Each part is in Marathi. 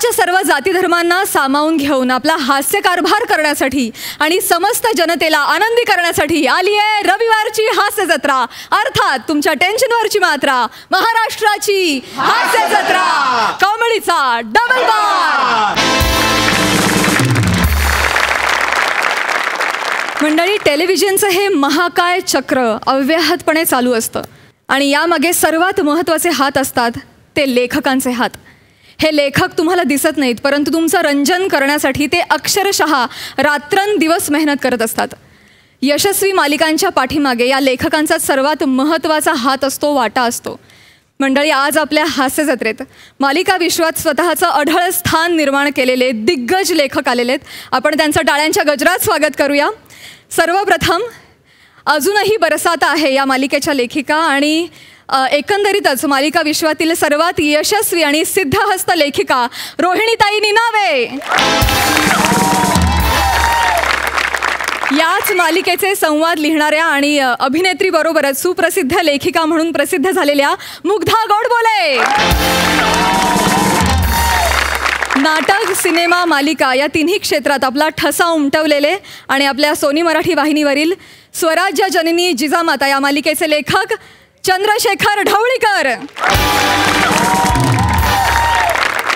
समाजाच्या सर्व जाती धर्मांना सामावून घेऊन आपला हास्य कारभार करण्यासाठी आणि समस्त जनतेला आनंदी करण्यासाठी आली आहे रविवारची हास्य जत्रा, अर्थात तुमच्या टेन्शनवरची मात्रा, महाराष्ट्राची हास्य जत्रा, कॉमेडीचा डबल बार। मंडळी, टेलिव्हिजनचं हे महाकाय चक्र अव्याहतपणे चालू असतं आणि यामागे सर्वात महत्त्वाचे हात असतात ते लेखकांचे हात। हे लेखक तुम्हाला दिसत नाहीत, परंतु तुमचं रंजन करण्यासाठी ते अक्षरशः रात्रंदिवस मेहनत करत असतात। यशस्वी मालिकांच्या पाठीमागे या लेखकांचा सर्वात महत्त्वाचा हात असतो, वाटा असतो। मंडळी, आज आपल्या हास्य जत्रेत मालिका विश्वात स्वतःचं अढळ स्थान निर्माण केलेले दिग्गज लेखक आलेलेत। आपण त्यांचं टाळ्यांच्या गजरात स्वागत करूया। सर्वप्रथम अजूनही बरसात आहे या मालिकेच्या लेखिका आणि एकंदरीतच मालिका विश्वातील सर्वात यशस्वी आणि सिद्धहस्त लेखिका रोहिणीताई निनावे। याच मालिकेचे संवाद लिहिणाऱ्या आणि अभिनेत्रीबरोबरच सुप्रसिद्ध लेखिका म्हणून प्रसिद्ध झालेल्या मुग्धा गोडबोले। नाटक, सिनेमा, मालिका या तिन्ही क्षेत्रात आपला ठसा उमटवलेले आणि आपल्या सोनी मराठी वाहिनीवरील स्वराज्य जननी जिजामाता या मालिकेचे लेखक चंद्रशेखर ढवळीकर।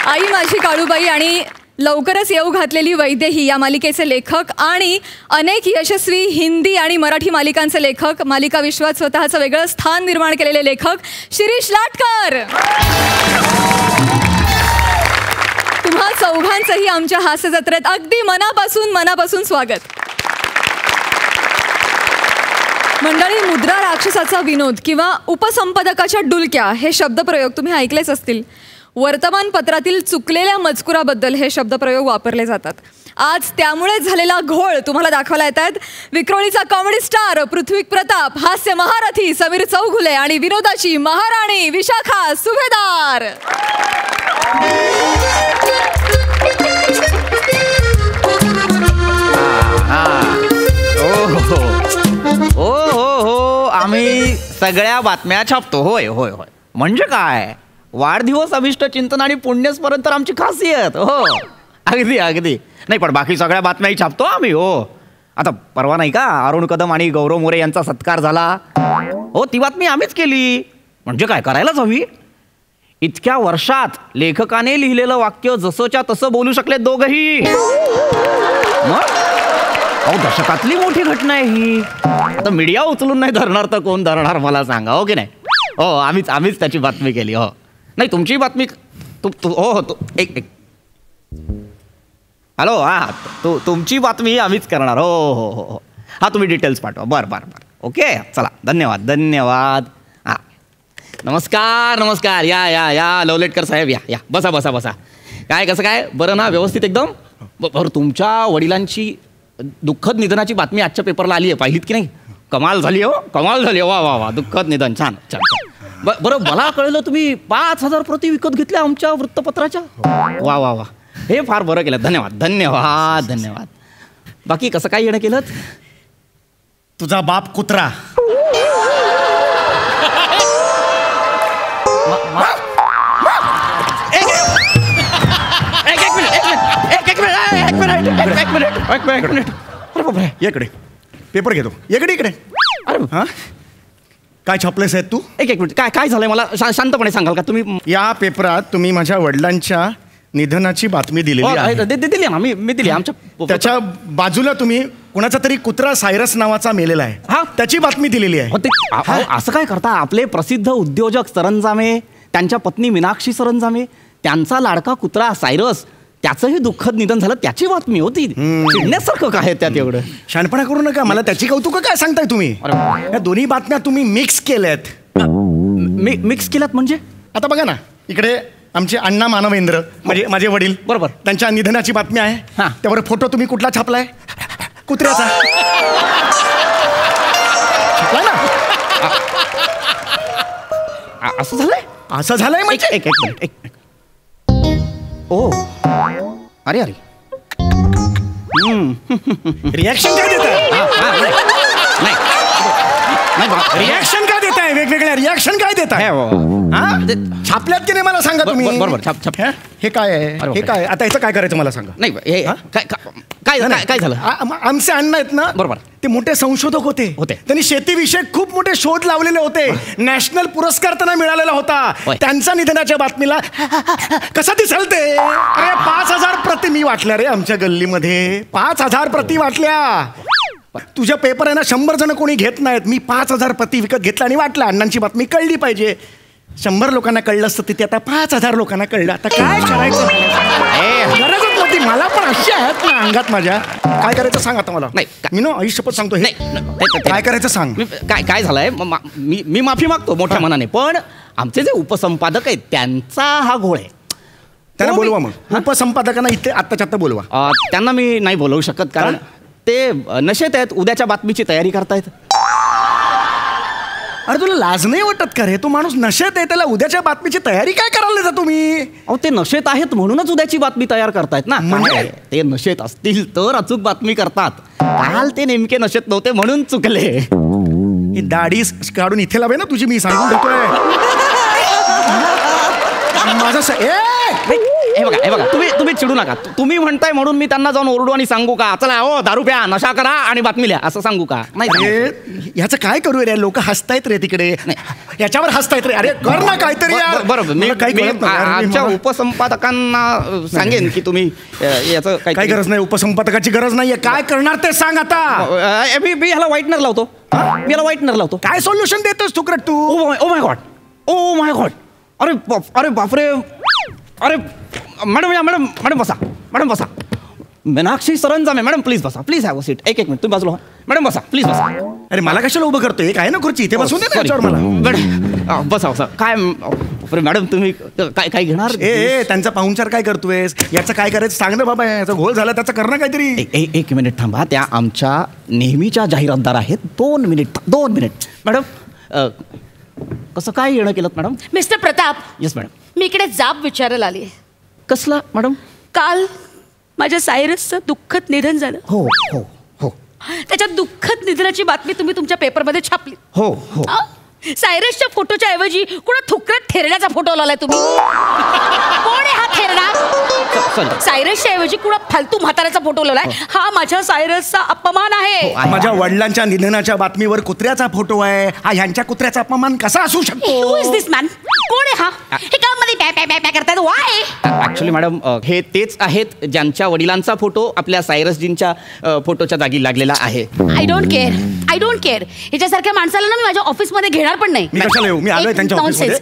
आई माझी काळूबाई आणि लवकरच येऊ घातलेली वैदेही या मालिकेचे लेखक आणि अनेक यशस्वी हिंदी आणि मराठी मालिकांचे लेखक, मालिका विश्वात स्वतःचं वेगळं स्थान निर्माण केलेले लेखक शिरीष लाटकर। तुम्हा चौघांचंही आमच्या हास्य जत्रेत अगदी मनापासून स्वागत। मंडळी, मुद्रा राक्षसाचा विनोद किंवा उपसंपादकाच्या डुलक्या हे शब्दप्रयोग तुम्ही ऐकलेच असतील। वर्तमानपत्रातील चुकलेल्या मजकुराबद्दल हे शब्दप्रयोग वापरले जातात। आज त्यामुळेच झालेला घोळ तुम्हाला दाखवायला येत आहेत विक्रोळीचा कॉमेडी स्टार पृथ्वी प्रताप, हास्य महारथी समीर चौघुले आणि विनोदाची महाराणी विशाखा सुभेदार। हो, आम्ही सगळ्या बातम्या छापतो। होय होय होय, म्हणजे काय, वाढदिवस, अभिष्ट चिंतन आणि पुण्यस्मरण तर आमची खासियत। हो, अगदी अगदी। नाही, पण बाकी सगळ्या बातम्याही छापतो आम्ही। हो, आता परवा नाही का अरुण कदम आणि गौरव मोरे यांचा सत्कार झाला, हो, ती बातमी आम्हीच केली। म्हणजे काय, करायलाच हवी। इतक्या वर्षात लेखकाने लिहिलेलं वाक्य जसंच्या तसं बोलू शकले दोघंही। दशकातली मोठी घटना आहे ही। आता मीडिया उचलून नाही धरणार तर कोण धरणार मला सांगा, हो की नाही? हो, आम्हीच त्याची बातमी केली। हो, नाही, तुमची बातमी एक हॅलो, हा, तुमची बातमी आम्हीच करणार। हो हो हो हो, हा, तुम्ही डिटेल्स पाठवा। बरं, ओके, चला, धन्यवाद। हां, नमस्कार, या लवलेटकर साहेब, या बसा। काय, कसं काय, बरं ना, व्यवस्थित एकदम? बरं, तुमच्या वडिलांची दुःखद निधनाची बातमी आजच्या पेपरला आली आहे, पाहिलीत की नाही? कमाल झाली हो, वा, दुःखद निधन, छान। बरं, मला कळलं तुम्ही 5,000 प्रती विकत घेतल्या आमच्या वृत्तपत्राच्या। वा, हे फार बरं केलं, धन्यवाद। बाकी कसं काय येणं केलं? तुझा बाप कुत्रा। एक मिनिट, इकडे पेपर घेतो, इकडे। अरे हा, काय छापलेस आहेत तू? एक मिनिट, काय झालंय मला शांतपणे सांगाल का तुम्ही? या पेपरात तुम्ही माझ्या वडिलांच्या निधनाची बातमी दिलेली आहे। दिली ना, मी दिली। आमच्या त्याच्या बाजूला तुम्ही कुणाचा तरी कुत्रा सायरस नावाचा मेलेला आहे, हा, त्याची बातमी दिलेली आहे। असं काय करता? आपले प्रसिद्ध उद्योजक सरंजामे, त्यांच्या पत्नी मीनाक्षी सरंजामे, त्यांचा लाडका कुत्रा सायरस, त्याचंही दुःखद निधन झालं, त्याची बातमी होती। चिडण्यासारखं काय त्यात एवढं? शहाणपणा करू नका, मला त्याची कौतुक काय सांगताय तुम्ही? या दोन्ही बातम्या तुम्ही मिक्स केल्यात। मिक्स केल्यात म्हणजे? आता बघा ना, इकडे आमचे अण्णा मानवेंद्र, म्हणजे माझे वडील, बरोबर, त्यांच्या निधनाची बातमी आहे। त्यावर फोटो तुम्ही कुठला छापलाय? कुत्र्याचा छापलाय ना? असं झालंय म्हणजे? एक मिनिट, ओ, अरे रिॲक्शन काय देत? रिॲक्शन काय देताय? वेगवेगळ्या रिॲक्शन काय देताय? छापल्यात की नाही मला सांगा तुम्ही. बरोबर छाप. हे काय आहे? हे काय? आता याचं काय करायचं मला सांगा. नाही काय झालं? आमचे अण्णा आहेत ना, बरोबर, ते मोठे संशोधक होते. त्यांनी शेतीविषयक खूप मोठे शोध लावलेले होते. नॅशनल पुरस्कार त्यांना मिळालेला होता. त्यांच्या निधनाच्या बातमीला कसं दिसेल ते? अरे 5,000 प्रती मी वाटल्या रे आमच्या गल्लीमध्ये. 5,000 प्रती वाटल्या. तुझ्या पेपर आहे ना 100 जण कोणी घेत नाहीत. मी 5,000 प्रती विकत घेतला आणि वाटला. अण्णांची बातमी कळली पाहिजे. 100 लोकांना कळलं असतं तिथे, आता 5,000 लोकांना कळलं. आता काय करायचं? गरजच नव्हती. मला पण अशी आहेत ना अंगात माझ्या. काय करायचं सांग आता मला. नाही मी ना आयुष्यपत सांगतो. काय करायचं सांग. काय झालंय, मी माफी मागतो मोठ्या मनाने, पण आमचे जे उपसंपादक आहेत त्यांचा हा घोळ आहे. त्यांना बोलवा मग. उपसंपादकांना इथे आत्ताच्या आत्ता बोलवा. त्यांना मी नाही बोलवू शकत, कारण ते नशेत आहेत. उद्याच्या बातमीची तयारी करतायत. अरे तुला लाज नाही वाटत का रे? तो माणूस नशेत आहे, त्याला उद्याच्या बातमीची तयारी काय करायला देता तुम्ही? अहो ते नशेत आहेत म्हणूनच उद्याची बातमी तयार करतायत ना. ते नशेत असतील तर अचूक बातमी करतात. काल ते नेमके नशेत नव्हते म्हणून चुकले. ही दाढी काढून इथे लावे ना तुझी, मी सांगून देतोय. माझं हे बघा तुम्ही चिडू नका. तुम्ही म्हणताय म्हणून मी त्यांना जाऊन ओरडू आणि सांगू का चला हो दारू प्या, नशा करा आणि बातमी लिहा, असं सांगू का? नाही. ह्याचं काय करू रे? लोक हसतायत रे तिकडे. याच्यावर हसतायत रे. अरे कर ना काहीतरी. बरोबर. मी आमच्या उपसंपादकांना सांगेन की तुम्ही याचं काही गरज नाही. उपसंपादकाची गरज नाहीये. काय करणार ते सांग आता. मी ह्याला व्हाईटनर लावतो. काय solution देतोस Tu? Oh my God. अरे बापरे. अरे मॅडम बसा. मीनाक्षी सरंजामे मॅडम प्लीज बसा. Please have a seat. एक मिनिट तुम्ही बाजूला. मॅडम बसा, प्लीज बसा. अरे मला कशाला उभं करतोय? काय ना खुर्ची इथे बसून दे त्याच्यावर मला. मॅडम बसा. काय मॅडम तुम्ही काय घेणार? त्यांचा पाहुणचार काय करतोय? याचं काय करायचं सांग ना बाबा. याचा घोळ झाला त्याचं करणं काहीतरी. एक मिनिट थांबा. त्या आमच्या नेहमीच्या जाहिरातदार आहेत. 2 मिनिट. मॅडम कसं काय येणं केलं madam? Mister Pratap. Yes madam. मी इकडे जाब विचारायला आली. कसला मॅडम? काल माझ्या सायरसचं दुःखद निधन झालं. हो. त्याच्या दुःखद निधनाची बातमी तुम्ही तुमच्या पेपरमध्ये छापली. हो. सायरसच्या फोटोच्या ऐवजी कुणा थुकरात थेरण्याचा फोटो लावलाय तुम्ही. कोण आहे हा थेरडा? सायरसच्या ऐवजी कुणा फालतू म्हाताऱ्याचा फोटो लावलाय. हा माझ्या सायरसचा अपमान आहे. माझ्या वडिलांच्या निधनाच्या बातमीवर कुत्र्याचा फोटो आहे. हा ह्यांच्या कुत्र्याचा अपमान कसा असू शकतो? Who is this man? कोण आहे हा? हे का मध्ये बॅ करतायत? Why? ऍक्च्युली मॅडम हे तेच आहेत ज्यांच्या वडिलांचा फोटो आपल्या सायरसजींच्या फोटोच्या जागी लागलेला आहे. I don't care. ह्याच्यासारख्या माणसाला ना मी माझ्या ऑफिसमध्ये घेणार पण नाही. मी कशाला येऊ? मी आलोय त्यांच्या ऑफिसमध्ये.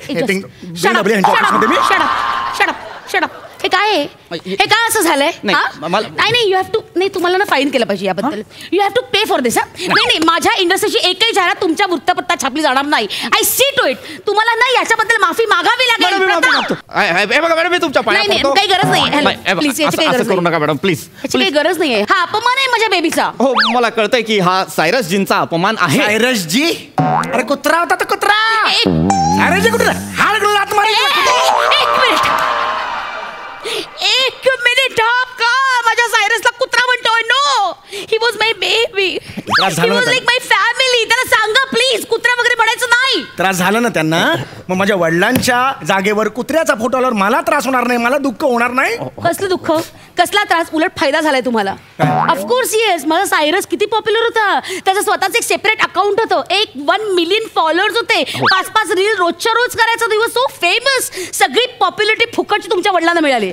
Shut up. हे काय आहे? हे काय असं झालंय? नाही यू हॅव टू. नाही तुम्हाला ना फाईन केलं पाहिजे याबद्दल. You have to pay for this. नाही माझ्या इंडस्ट्रीची एकही जाहिरात तुमच्या वृत्तपत्रात छापली जाणार नाही. I see to it. तुम्हाला ना याच्याबद्दल माफी मागावी लागेल. मॅडम मी तुमच्या पाया नाही काही गरज नाही. प्लीज याची काही गरज नका मॅडम. प्लीज याची काही गरज नाहीये. हा अपमान आहे माझ्या बेबीचा. हो मला कळतंय की हा सायरसजींचा अपमान आहे. सायरसजी? अरे कुत्रा होता तर कुत्रा. सायरसजी कुत्रा. एक मिनिट. का माझ्या सायरसला कुत्रा म्हणतोय? No, he was my baby. He was like my family. त्याला सांगा प्लीज कुत्रा वगैरे म्हणायचं नाही. त्रास झाला ना त्यांना. मग माझ्या वडिलांच्या जागेवर कुत्र्याचा फोटो आल्यावर मला त्रास होणार नाही? मला दुःख होणार नाही? कसलं दुःख? कसला त्रास? उलट फायदा झालाय तुम्हाला. Of course yes. माझा सायरस किती पॉप्युलर होता. त्याचं स्वतःच एक सेपरेट अकाउंट होतं. 1 मिलियन फॉलोअर्स होते. 5 रील रोजच्या रोज करायचा. दिवस सो फेमस. सगळी पॉप्युलरिटी फुकटची तुमच्या वडिलांना मिळाली.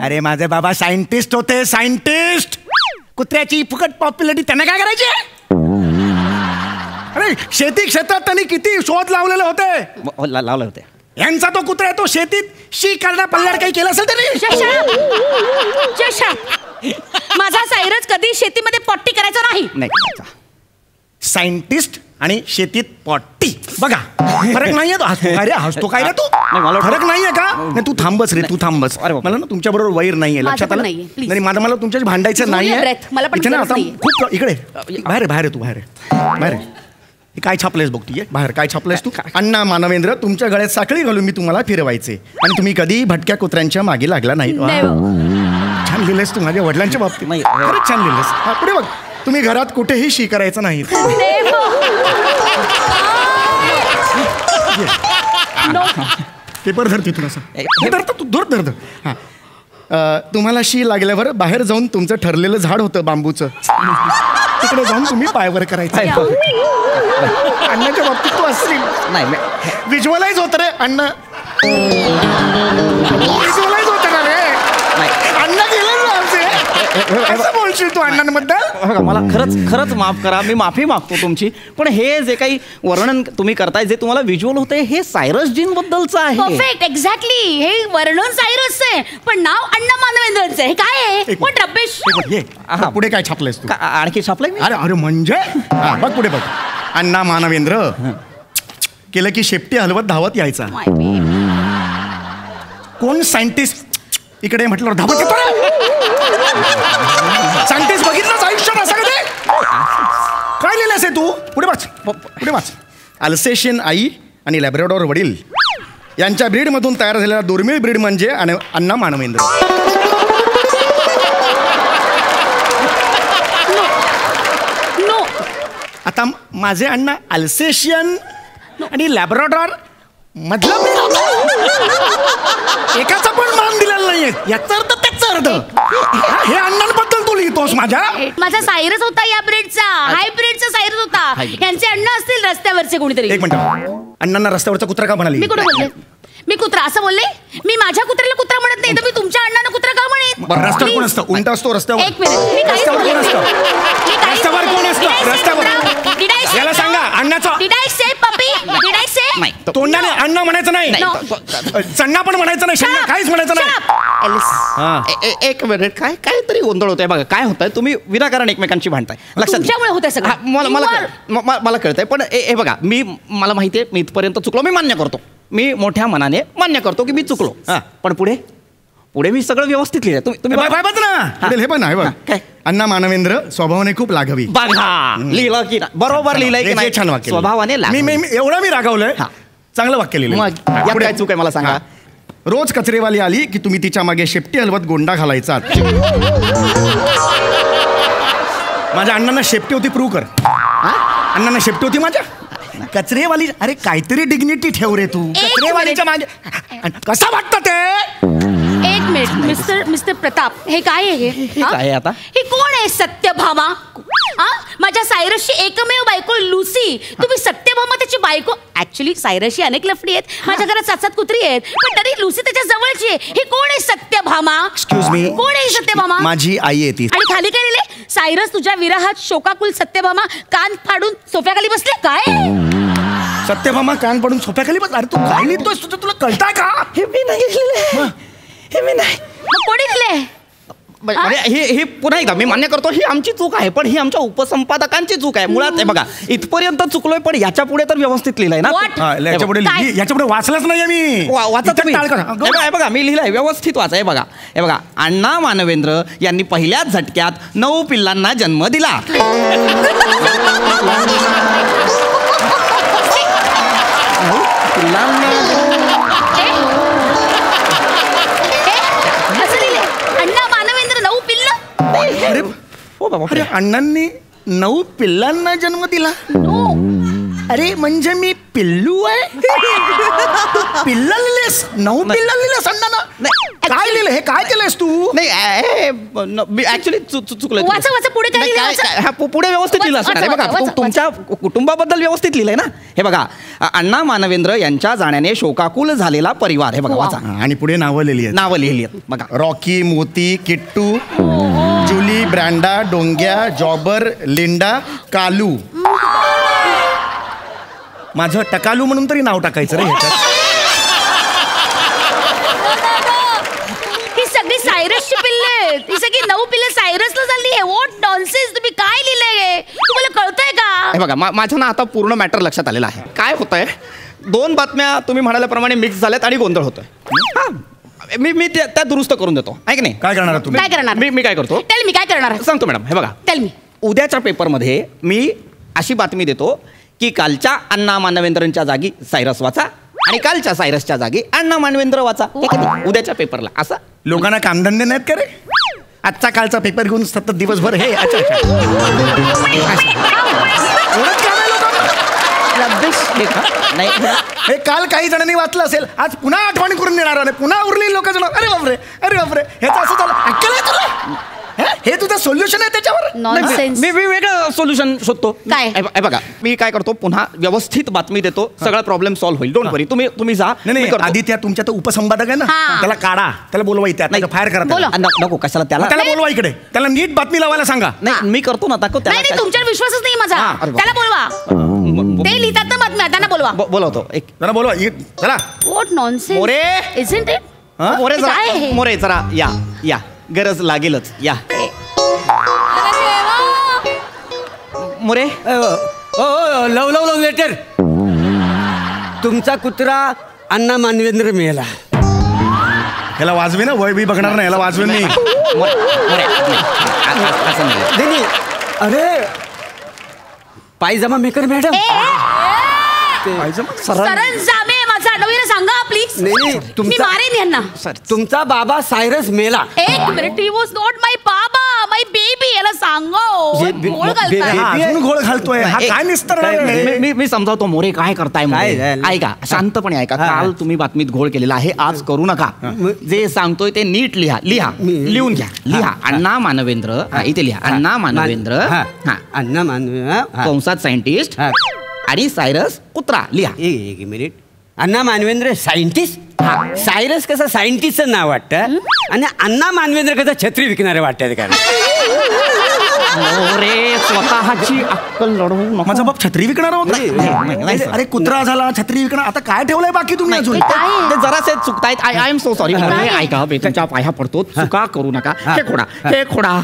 अरे माझे बाबा सायंटिस्ट होते. सायंटिस्ट. कुत्र्याची फुकट पॉप्युलरिटी त्यांना काय करायची? अरे शेती क्षेत्रात त्यांनी किती शोध लावलेले होते. यांचा तो कुत्रा आहे तो शेतीत शी करडा पल्लाड काही केलं असेल तरी. माझा सायरस कधी शेतीमध्ये पॉट्टी करायचा नाही. सायंटिस्ट आणि शेतीत पॉट्टी. बघा फरक नाहीये. तो हसतो काय रे तू? फरक नाहीये का? नाही तू थांबस रे. मला ना तुमच्या बरोबर वैर नाहीये. लक्षात आलं? नाही मला तुमच्याशी भांडायचं नाहीये. खूप इकडे बाहेर तू बाहेर. काय छापलेस बघ तू? बाहेर काय छापलेस तू? अण्णा मानवेंद्र तुमच्या गळ्यात साखळी घालून मी तुम्हाला फिरवायचे आणि तुम्ही कधी भटक्या कुत्र्यांच्या मागे लागला नाही. छान लिहिलेस तू माझ्या वडिलांच्या बाबतीत. खरंच छान लिहिलेस. पुढे बघ. तुम्ही घरात कुठेही शी करायचं नाही. पेपर धर तिथून असं हे धरतो तू धर हां तुम्हाला शी लागल्यावर बाहेर जाऊन तुमचं ठरलेलं झाड होतं बांबूचं तिकडे जाऊन तुम्ही पायवर करायचं अण्णाच्या बाबतीत तू असशील नाही विज्युअलाइज होतं रे अण्णा विज्युअलाइज होतं ना रे अण्णा गेलं ना आमचे असं बोलशील तू अण्णांबद्दल मला खरंच माफ करा मी माफी मागतो तुमची पण हे जे काही वर्णन तुम्ही करताय जे तुम्हाला व्हिज्युअल होतंय हे सायरस जीन बद्दलचं आहे परफेक्ट एक्झॅक्टली हे वर्णन सायरसचं आहे पण नाव अण्णा मानवेंद्रचं आहे काय आहे कोण रब्बेश पुढे काय छापलंयस तू आणखी छापलंय अरे अरे म्हणजे बघ पुढे बघ अण्णा मानवेंद्र केलं की शेपटी हलवत धावत यायचा कोण सायंटिस्ट इकडे म्हटलं धावत येतो सायंटिस्ट बघितलंच आयुष्यात असं कधी काय लिहिलंस आहे तू पुढे वाच अल्सेशियन आई आणि लॅब्राडोर वडील यांच्या ब्रीडमधून तयार झालेला दुर्मिळ ब्रीड म्हणजे अण्णा मानवेंद्र आता माझे अण्णा अल्सेशियन आणि लॅब्राडोर मधलं एकाचा पण मान दिलेला नाहीये याचा अर्थ त्याचा अर्थ हे अण्णांबद्दल तू लिहितोस माझा सायरस होता या ब्रीडचा हायब्रीडचा सायरस होता यांचे अण्णा असतील रस्त्यावरचे कोणीतरी एक मिनिट अण्णांना रस्त्यावरचा कुत्रा का म्हणाली मी कुठे बोलले मी कुत्रा असं बोलले मी माझ्या कुत्र्याला कुत्रा म्हणत नाही तर मी तुमच्या अण्णांना कुत्रा का म्हणेन रस्त्यावर कोण असतं उलटा असतो रस्त्यावर एक मिनिट मी काय रस्त्यावर कोण असतं रस्त्यावर कोण असतं रस्त्यावर याला सांगा अण्णाचं did I say puppy did I say नाही तोंडाने अण्णा म्हणायचं नाही चन्ना पण म्हणायचं नाही शन्ना काहीच म्हणायचं नाही एक मिनिट काहीतरी गोंधळ होतोय बघा काय होतंय तुम्ही विनाकारण एकमेकांची भांडताय लक्षात तुमच्यामुळे होतंय सगळं मला कळतंय पण हे बघा मला माहितीये मी इथपर्यंत चुकलो मी मान्य करतो मी मोठ्या मनाने मान्य करतो की मी चुकलो पण पुढे मी सगळं व्यवस्थित लिहिलंय तुम्ही हे पण आहे बघ काय अण्णा मानवेंद्र स्वभावाने खूप लाघवी बघा लिहिलं की बरोबर लिहिलंय की नाही छान वाक्य स्वभावाने एवढा मी रागावलंय चांगलं वाक्य लिहिलं काय चूक आहे मला सांगा रोज कचरेवाली आली की तुम्ही तिच्या मागे शेपटी हलवत गोंडा घालायचा माझ्या अण्णांना शेपटी होती प्रूव्ह कर अण्णांना शेपटी होती माझ्या कचरेवाली अरे काहीतरी डिग्निटी ठेव रे तू कचरेवालीच्या मागे कसं वाटतं ते एक मिनिट मिस्टर प्रताप हे काय आहे काय आता हे कोण आहे सत्यभामा माझ्या सायरसची एकमेव बायको लुसी तुम्ही सत्यभामा त्याची बायको ऍक्च्युली सायरसची अनेक लफडी आहेत माझ्या घरात 7 कुत्री आहेत पण तरी लुसी त्याच्या जवळची आहे हे कोण आहे सत्यभामा एक्सक्यूज मी कोण आहे सत्यभामा माझी आई आहे ती आणि खाली काय लिहिले सायरस तुझ्या विरहात शोकाकुल सत्यभामा कान फाडून सोफ्याखाली बसले काय सत्यभामा कान पडून सोफ्याखाली बस अरे तू काय लिहितोस तुला कळताय का हे मी नाही कोणी लिहिले हे पुन्हा एकदा मी मान्य करतो ही आमची चूक आहे पण ही आमच्या उपसंपादकांची चूक आहे मुळात हे बघा इथपर्यंत चुकलोय पण याच्या पुढे तर व्यवस्थित लिहिलंय ना याच्यापुढे वाचलंच नाही मी वाचा बघा मी लिहिलंय व्यवस्थित वाचा हे बघा अण्णा मानवेंद्र यांनी पहिल्याच झटक्यात 9 पिल्लांना जन्म दिला अरे अण्णांनी 9 पिल्लांना जन्म दिला अरे म्हणजे मी पिल्लू आहे पिल्ला लिहिलेस 9 पिल्ला लिहिलेस अण्णांना काय लिहिलं हे काय केलंयस तू नाही ऍक्च्युली चुकलं पुढे पुढे व्यवस्थित लिहिलं असणार बघा तुमच्या कुटुंबाबद्दल व्यवस्थित लिहिलंय ना हे बघा अण्णा मानवेंद्र यांच्या जाण्याने शोकाकुल झालेला परिवार हे बघा वाचा आणि पुढे नावं लिहिली आहेत बघा रॉकी मोती किट्टू जुली ब्रँडा डोंग्या जॉबर लिंडा कालू माझं टकालू म्हणून तरी नाव टाकायचं रे ह्याच्यात ही सगळी सायरसची पिल्ले आहेत ही सगळी 9 पिल्ले सायरसला झाली आहे व्हॉट नॉनसेन्स तुम्ही काय लिहिलंय तुम्हाला कळतंय का हे बघा माझ्या ना आता पूर्ण मॅटर लक्षात आलेलं आहे काय होतंय 2 बातम्या तुम्ही म्हणाल्याप्रमाणे मिक्स झाल्यात आणि गोंधळ होतोय मी त्या दुरुस्त करून देतो आहे की नाही काय करणार तुम्ही काय करणार मी काय करतो टेल मी काय करणार सांगतो मॅडम हे बघा टेल मी उद्याच्या पेपरमध्ये मी अशी बातमी देतो की कालच्या अण्णा मानवेंद्रांच्या जागी सायरस वाचा आणि कालच्या सायरसच्या जागी अण्णा मानवेंद्र वाचा उद्याच्या पेपरला असं लोकांना कामधंदे नाहीत का रे आजचा कालचा पेपर घेऊन सतत दिवसभर हे अच्छा रबिश लेखक नाही हे काल काही जणांनी वाचलं असेल, आज पुन्हा आठवणी करून देणार आणि पुन्हा उरलेली लोक जण अरे बापरे ह्याचं असं झालं. अक्कल आहे तुला? हे तुझं सोल्युशन आहे त्याच्यावर? नॉनसेन्स. मी वेगळं सोल्युशन शोधतो. काय? हे बघा, मी काय करतो, पुन्हा व्यवस्थित बातमी देतो, सगळा प्रॉब्लेम सॉल्व्ह होईल. डोंट वरी, तुम्ही जा. नाही आदित्य तुमच्या तो उपसंपादक आहे ना, त्याला काढा, त्याला बोलवा इथे, फायर करा. नको कशाला त्याला बोलवा इकडे, त्याला नीट बातमी लावायला सांगा. नाही मी करतो ना, दाखव त्याला. नाही तुमच्यावर विश्वासच नाही माझा. त्याला बोलवा, ते लिहितात ना बातम्या, त्यांना बोलवा. बोलवतो एक जरा बोलवा चला. What nonsense. More isn't it? More जरा या गरज लागेलच या. मोरे लव लेटर. तुमचा कुत्रा अण्णा मानवेंद्र मेला. ह्याला वाजवे ना, वय बी बघणार नाही, ह्याला वाजवे नाही. अरे पायजमा मेकर मॅडम. सरंजामे माझा नवीन सांगा प्लीज. नाही मी मारेन यांना. तुमचा बाबा सायरस मेला. एक मिनिट, ही वॉज नॉट माय बाबा, माय बेबी. याला सांगा. अजून घोळ घालतोय हा, काय निस्तर. मी समजावतो. मोरे काय करताय? ऐका, शांतपणे ऐका. काल तुम्ही बातमीत घोळ केलेला आहे, आज करू नका. जे सांगतोय ते नीट लिहून घ्या. लिहा अण्णा मानवेंद्र, इथे लिहा अण्णा मानवेंद्र, अण्णा मानवेंद्र कंसात सायंटिस्ट आणि सायरस कुत्रा. लिहा. एक मिनिट. अण्णा मानवेंद्र सायंटिस्ट. सायरस कसं सायंटिस्टचं नाव वाटतं आणि अण्णा मानवेंद्र कसं छत्री विकणारे वाटतात. कारण स्वतःची अक्कल लढवू नको. माझा बाप छत्री विकणार होता. अरे कुत्रा झाला, छत्री विकणार, आता काय ठेवलंय बाकी तुम्ही अजून? जरासे चुकतायत. I am so sorry. ऐका, तुमच्या पाया पडतो, चुका करू नका. हे खोडा.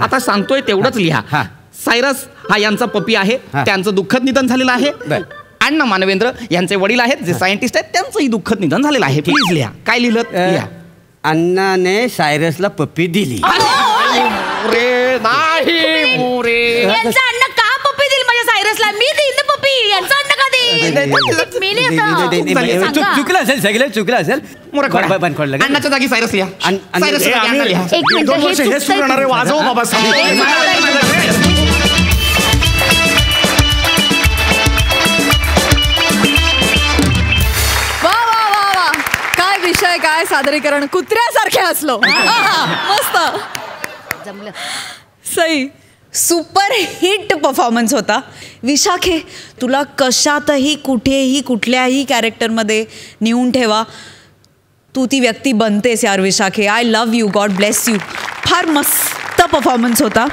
आता सांगतोय तेवढंच लिहा. सायरस हा यांचा पपी आहे, त्यांचं दुःखद निधन झालेलं आहे. अण्णा मानवेंद्र यांचे वडील आहेत, जे सायंटिस्ट आहेत, त्यांचंही दुःखद निधन झालेलं आहे. प्लीज लिहा. काय लिहिलं? लिहा. अण्णाने सायरसला पप्पी दिली. नाही मोरे, यांचं अण्णा का पप्पी दिली माझ्या सायरसला? मी देईन ना पप्पी, यांचं अण्णा का देईल? चुकलं असेल, सगळं चुकलं असेल. अण्णाच्या जागी सायरस लिहा. एक मिनिट, हे सुरू वाजव बाबा. विषय काय सादरीकरण, कुत्र्यासारखे असलो. मस्त जमलं. सई. सुपर हिट परफॉर्मन्स होता. विशाखे, तुला कशातही कुठेही कुठल्याही कॅरेक्टरमध्ये नेऊन ठेवा, तू ती व्यक्ती बनतेस यार विशाखे. I love you, God bless you. फार मस्त परफॉर्मन्स होता.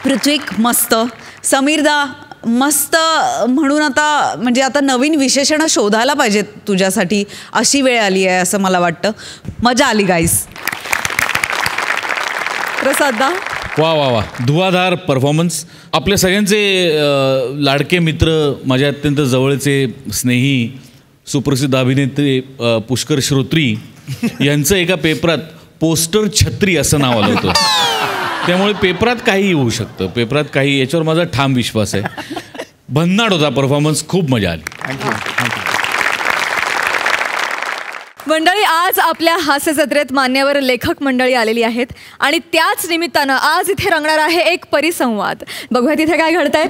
पृथ्वीक मस्त, समीरदा मस्त. म्हणून आता नवीन विशेषणं शोधायला पाहिजेत तुझ्यासाठी, अशी वेळ आली आहे असं मला वाटतं. मजा आली गाईस. प्रसाददा. वा धुवाधार परफॉर्मन्स. आपल्या सगळ्यांचे लाडके मित्र, माझ्या अत्यंत जवळचे स्नेही सुप्रसिद्ध अभिनेत्री पुष्कर श्रोत्री यांचं एका पेपरात पोस्टर छत्री असं नाव आलं होतं. त्यामुळे पेपरात काही होऊ शकतं, पेपरात काही, याच्यावर माझा ठाम विश्वास आहे. भन्नाट होता परफॉर्मन्स, खूप मजा आली. थँक्यू. मंडळी, आज आपल्या हास्य जत्रेत मान्यवर लेखक मंडळी आलेली आहेत आणि त्याच निमित्तानं आज इथे रंगणार आहे एक परिसंवाद. बघूया तिथे काय घडतंय.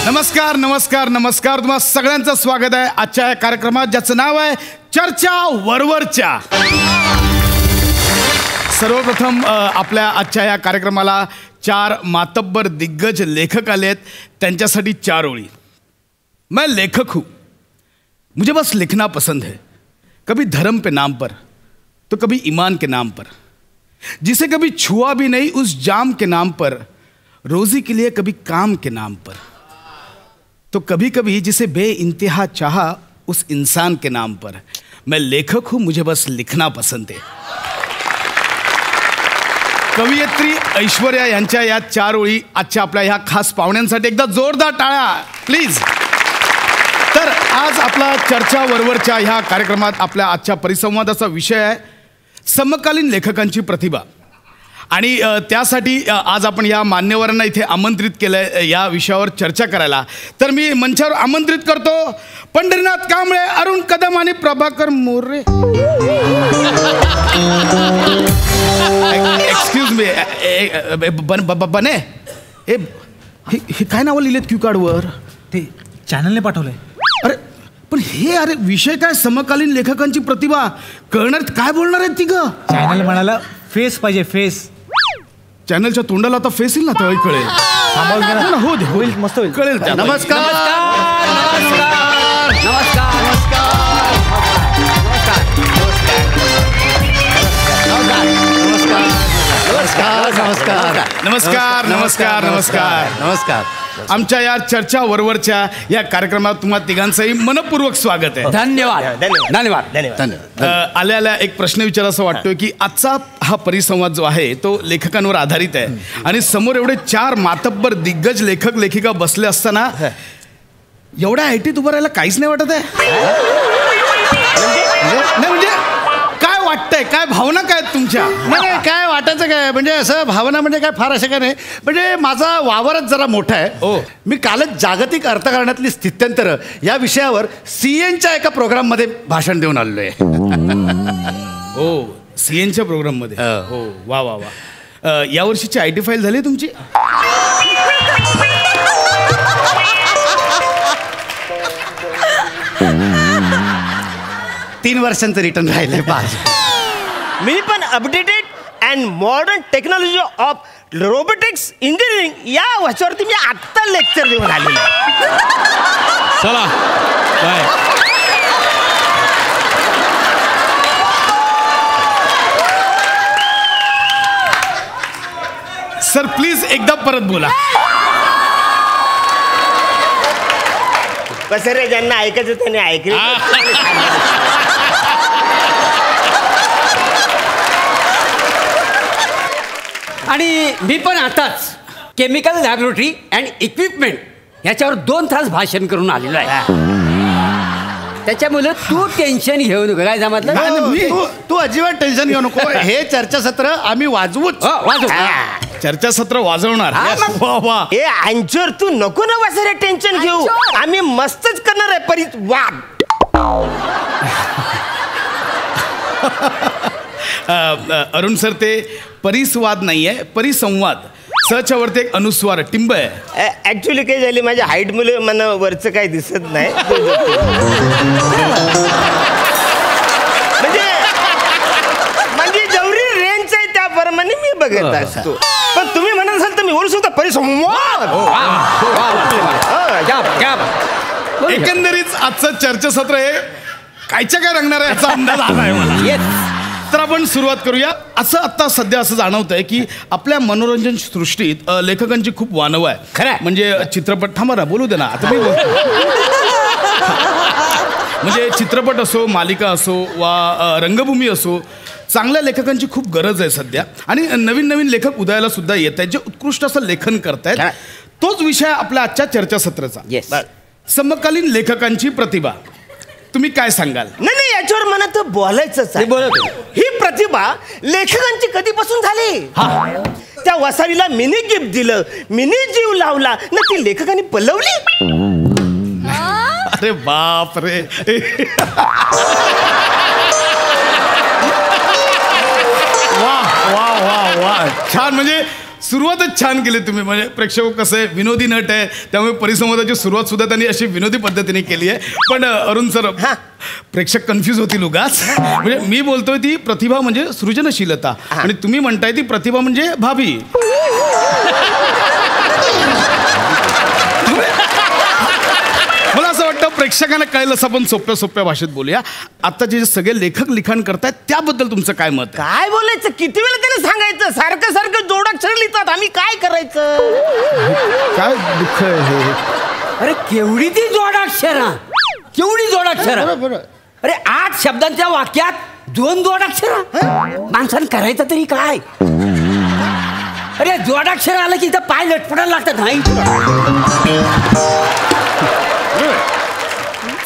नमस्कार नमस्कार नमस्कार. तुम्हा सगळ्यांचं स्वागत आहे आजच्या या कार्यक्रमात, ज्याचं नाव आहे चर्चा वरवरच्या. सर्वप्रथम आपल्या आजच्या या कार्यक्रमाला 4 मातब्बर दिग्गज लेखक आले आहेत. त्यांच्यासाठी 4 ओळी. मैं लेखक हूँ, मुझे बस लिखना पसंद है. कभी धर्म पे नाम पर तो कभी ईमान के नाम पर, जिसे कभी छुआ भी नहीं उस जाम के नाम पर, रोजी के लिए कभी काम के नाम पर, तो कभी कभी जिसे बेइंतहा चाहा उस इंसान के नाम पर. मैं लेखक हूँ, मुझे बस लिखना पसंद है. कवयित्री ऐश्वर्या यांच्या या 4 ओळी आजच्या आपल्या ह्या खास पाहुण्यांसाठी एकदा जोरदार टाळ्या प्लीज. तर आज आपला चर्चा वरवरच्या ह्या कार्यक्रमात आपल्या आजच्या परिसंवादाचा विषय आहे समकालीन लेखकांची प्रतिभा. आणि त्यासाठी आज आपण या मान्यवरांना इथे आमंत्रित केलं आहे या विषयावर चर्चा करायला. तर मी मंचावर आमंत्रित करतो पंढरीनाथ कांबळे, अरुण कदम आणि प्रभाकर मोरे. एक्सक्यूज मी बने हे काय नावं लिहिलेत क्यू कार्डवर? ते चॅनलने पाठवलंय. अरे पण हे अरे विषय काय समकालीन लेखकांची प्रतिभा कळणार काय बोलणार आहेत ती ग? चॅनल म्हणाला फेस पाहिजे फेस. चॅनलच्या तोंडाला आता फेस येईल ना त्यावेळी कळेल. हो दे होईल मस्त होईल कळेल. नमस्कार. नमस्कार नमस्कार नमस्कार नमस्कार. आमच्या या चर्चा वरवरच्या या कार्यक्रमात तुम्हा तिघांचंही मनपूर्वक स्वागत आहे. धन्यवाद धन्यवाद धन्यवाद. आल्या आल्या एक प्रश्न विचारायचा वाटतोय की आजचा हा परिसंवाद जो आहे तो लेखकांवर आधारित आहे आणि समोर एवढे 4 मातब्बर दिग्गज लेखक लेखिका बसले असताना एवढ्या ऐटीत उभं राहायला काहीच नाही वाटत आहे. नाही म्हणजे काय वाटतंय, काय भावना काय तुमच्या? नाही काय वाटायचं काय म्हणजे असं भावना म्हणजे काय फार असं काय नाही. म्हणजे माझा वावरच जरा मोठा आहे. मी कालच जागतिक अर्थकारणातली स्थित्यंतर या विषयावर CNच्या एका प्रोग्राममध्ये भाषण देऊन आलेलो आहे. हो CNच्या प्रोग्राममध्ये. हो वा वा वा. यावर्षीची IT फाईल झाली तुमची? तीन वर्षांचं रिटर्न राहिलंय पाच. मी पण updated and modern technology of robotics engineering या वर्षावरती मी आत्ता लेक्चर देऊन आलेलो आहे. चला बाय. सर प्लीज एकदा परत बोला. कसं रे ज्यांना ऐकायचं त्याने ऐकलं. आणि मी पण आताच केमिकल लॅबोरेटरी अँड इक्विपमेंट ह्याच्यावर 2 तास भाषण करून आलेलो आहे. त्याच्यामुळे तू टेन्शन घेऊ नको. काय जमतलं? तू अजिबात टेन्शन घेऊ नको. हे चर्चासत्र आम्ही वाजवूच. वाजव. चर्चासत्र वाजवणार. वा वा. ए अंजूर तू नको ना वाजरे टेन्शन घेऊ. आम्ही मस्तच करणार आहे परिवाद. अरुण सर ते परिसंवाद नाहीये परिसंवाद. सच्या वरती एक अनुस्वार टिंब आहे. ऍक्च्युली काय झाले माझ्या हाईट मुळे मला वरचं काही दिसत नाही. म्हणजे जेवढी रेंज आहे त्याप्रमाणे मी बघत असतो. पण तुम्ही म्हणत असाल तर मी बोलू शकतो परिसंवाद. एकंदरीत आजचं चर्चासत्र हे कायच्या काय रंगणार आहे याचा अंदाज आला आहे मला. तर आपण सुरुवात करूया. असं आता सध्या असं जाणवतंय की आपल्या मनोरंजन सृष्टीत लेखकांची खूप वानव आहे. खरं म्हणजे चित्रपट थांबा ना बोलू दे ना आता मी म्हणजे चित्रपट असो मालिका असो वा रंगभूमी असो चांगल्या लेखकांची खूप गरज आहे सध्या. आणि नवीन नवीन लेखक उदयाला सुद्धा येत आहेत जे उत्कृष्ट असं लेखन करतायत. तोच विषय आपल्या आजच्या चर्चासत्राचा. समकालीन लेखकांची प्रतिभा. तुम्ही काय सांगाल? नाही याच्यावर मला तर बोलायचंच आहे. ही प्रतिभा लेखकांची कधीपासून झाली. त्या वसारीला मिनी गिफ्ट दिलं, मिनी जीव लावला ना ती लेखकांनी पलवली. अरे बाप रे. वा वा वा वा छान. म्हणजे सुरुवातच छान केली तुम्ही. म्हणजे प्रेक्षक कसं आहे विनोदी नट आहे त्यामुळे परिसंवादाची सुरुवात सुद्धा त्यांनी अशी विनोदी पद्धतीने केली आहे. पण अरुण सर प्रेक्षक कन्फ्यूज होतील उगाच. म्हणजे मी बोलतोय ती प्रतिभा म्हणजे सृजनशीलता आणि तुम्ही म्हणताय ती प्रतिभा म्हणजे भाभी. मला असं वाटतं प्रेक्षकांना कळेल असं आपण सोप्या सोप्या भाषेत बोलूया. आता जे सगळे लेखक लिखाण करतायत त्याबद्दल तुमचं काय मत? काय बोलायचं किती वेळा त्याने सांगायचं. सारखं सारखं जोडाक्षर लिहितात आम्ही काय करायचं. काय दुःख आहे हे. अरे केवढी ती जोडाक्षर केवढी जोडाक्षर. अरे 8 शब्दांच्या वाक्यात 2 जोडाक्षर. माणसानं करायचं तरी काय. अरे जोडाक्षर आलं की इथं पाय लटपटायला लागतात. नाही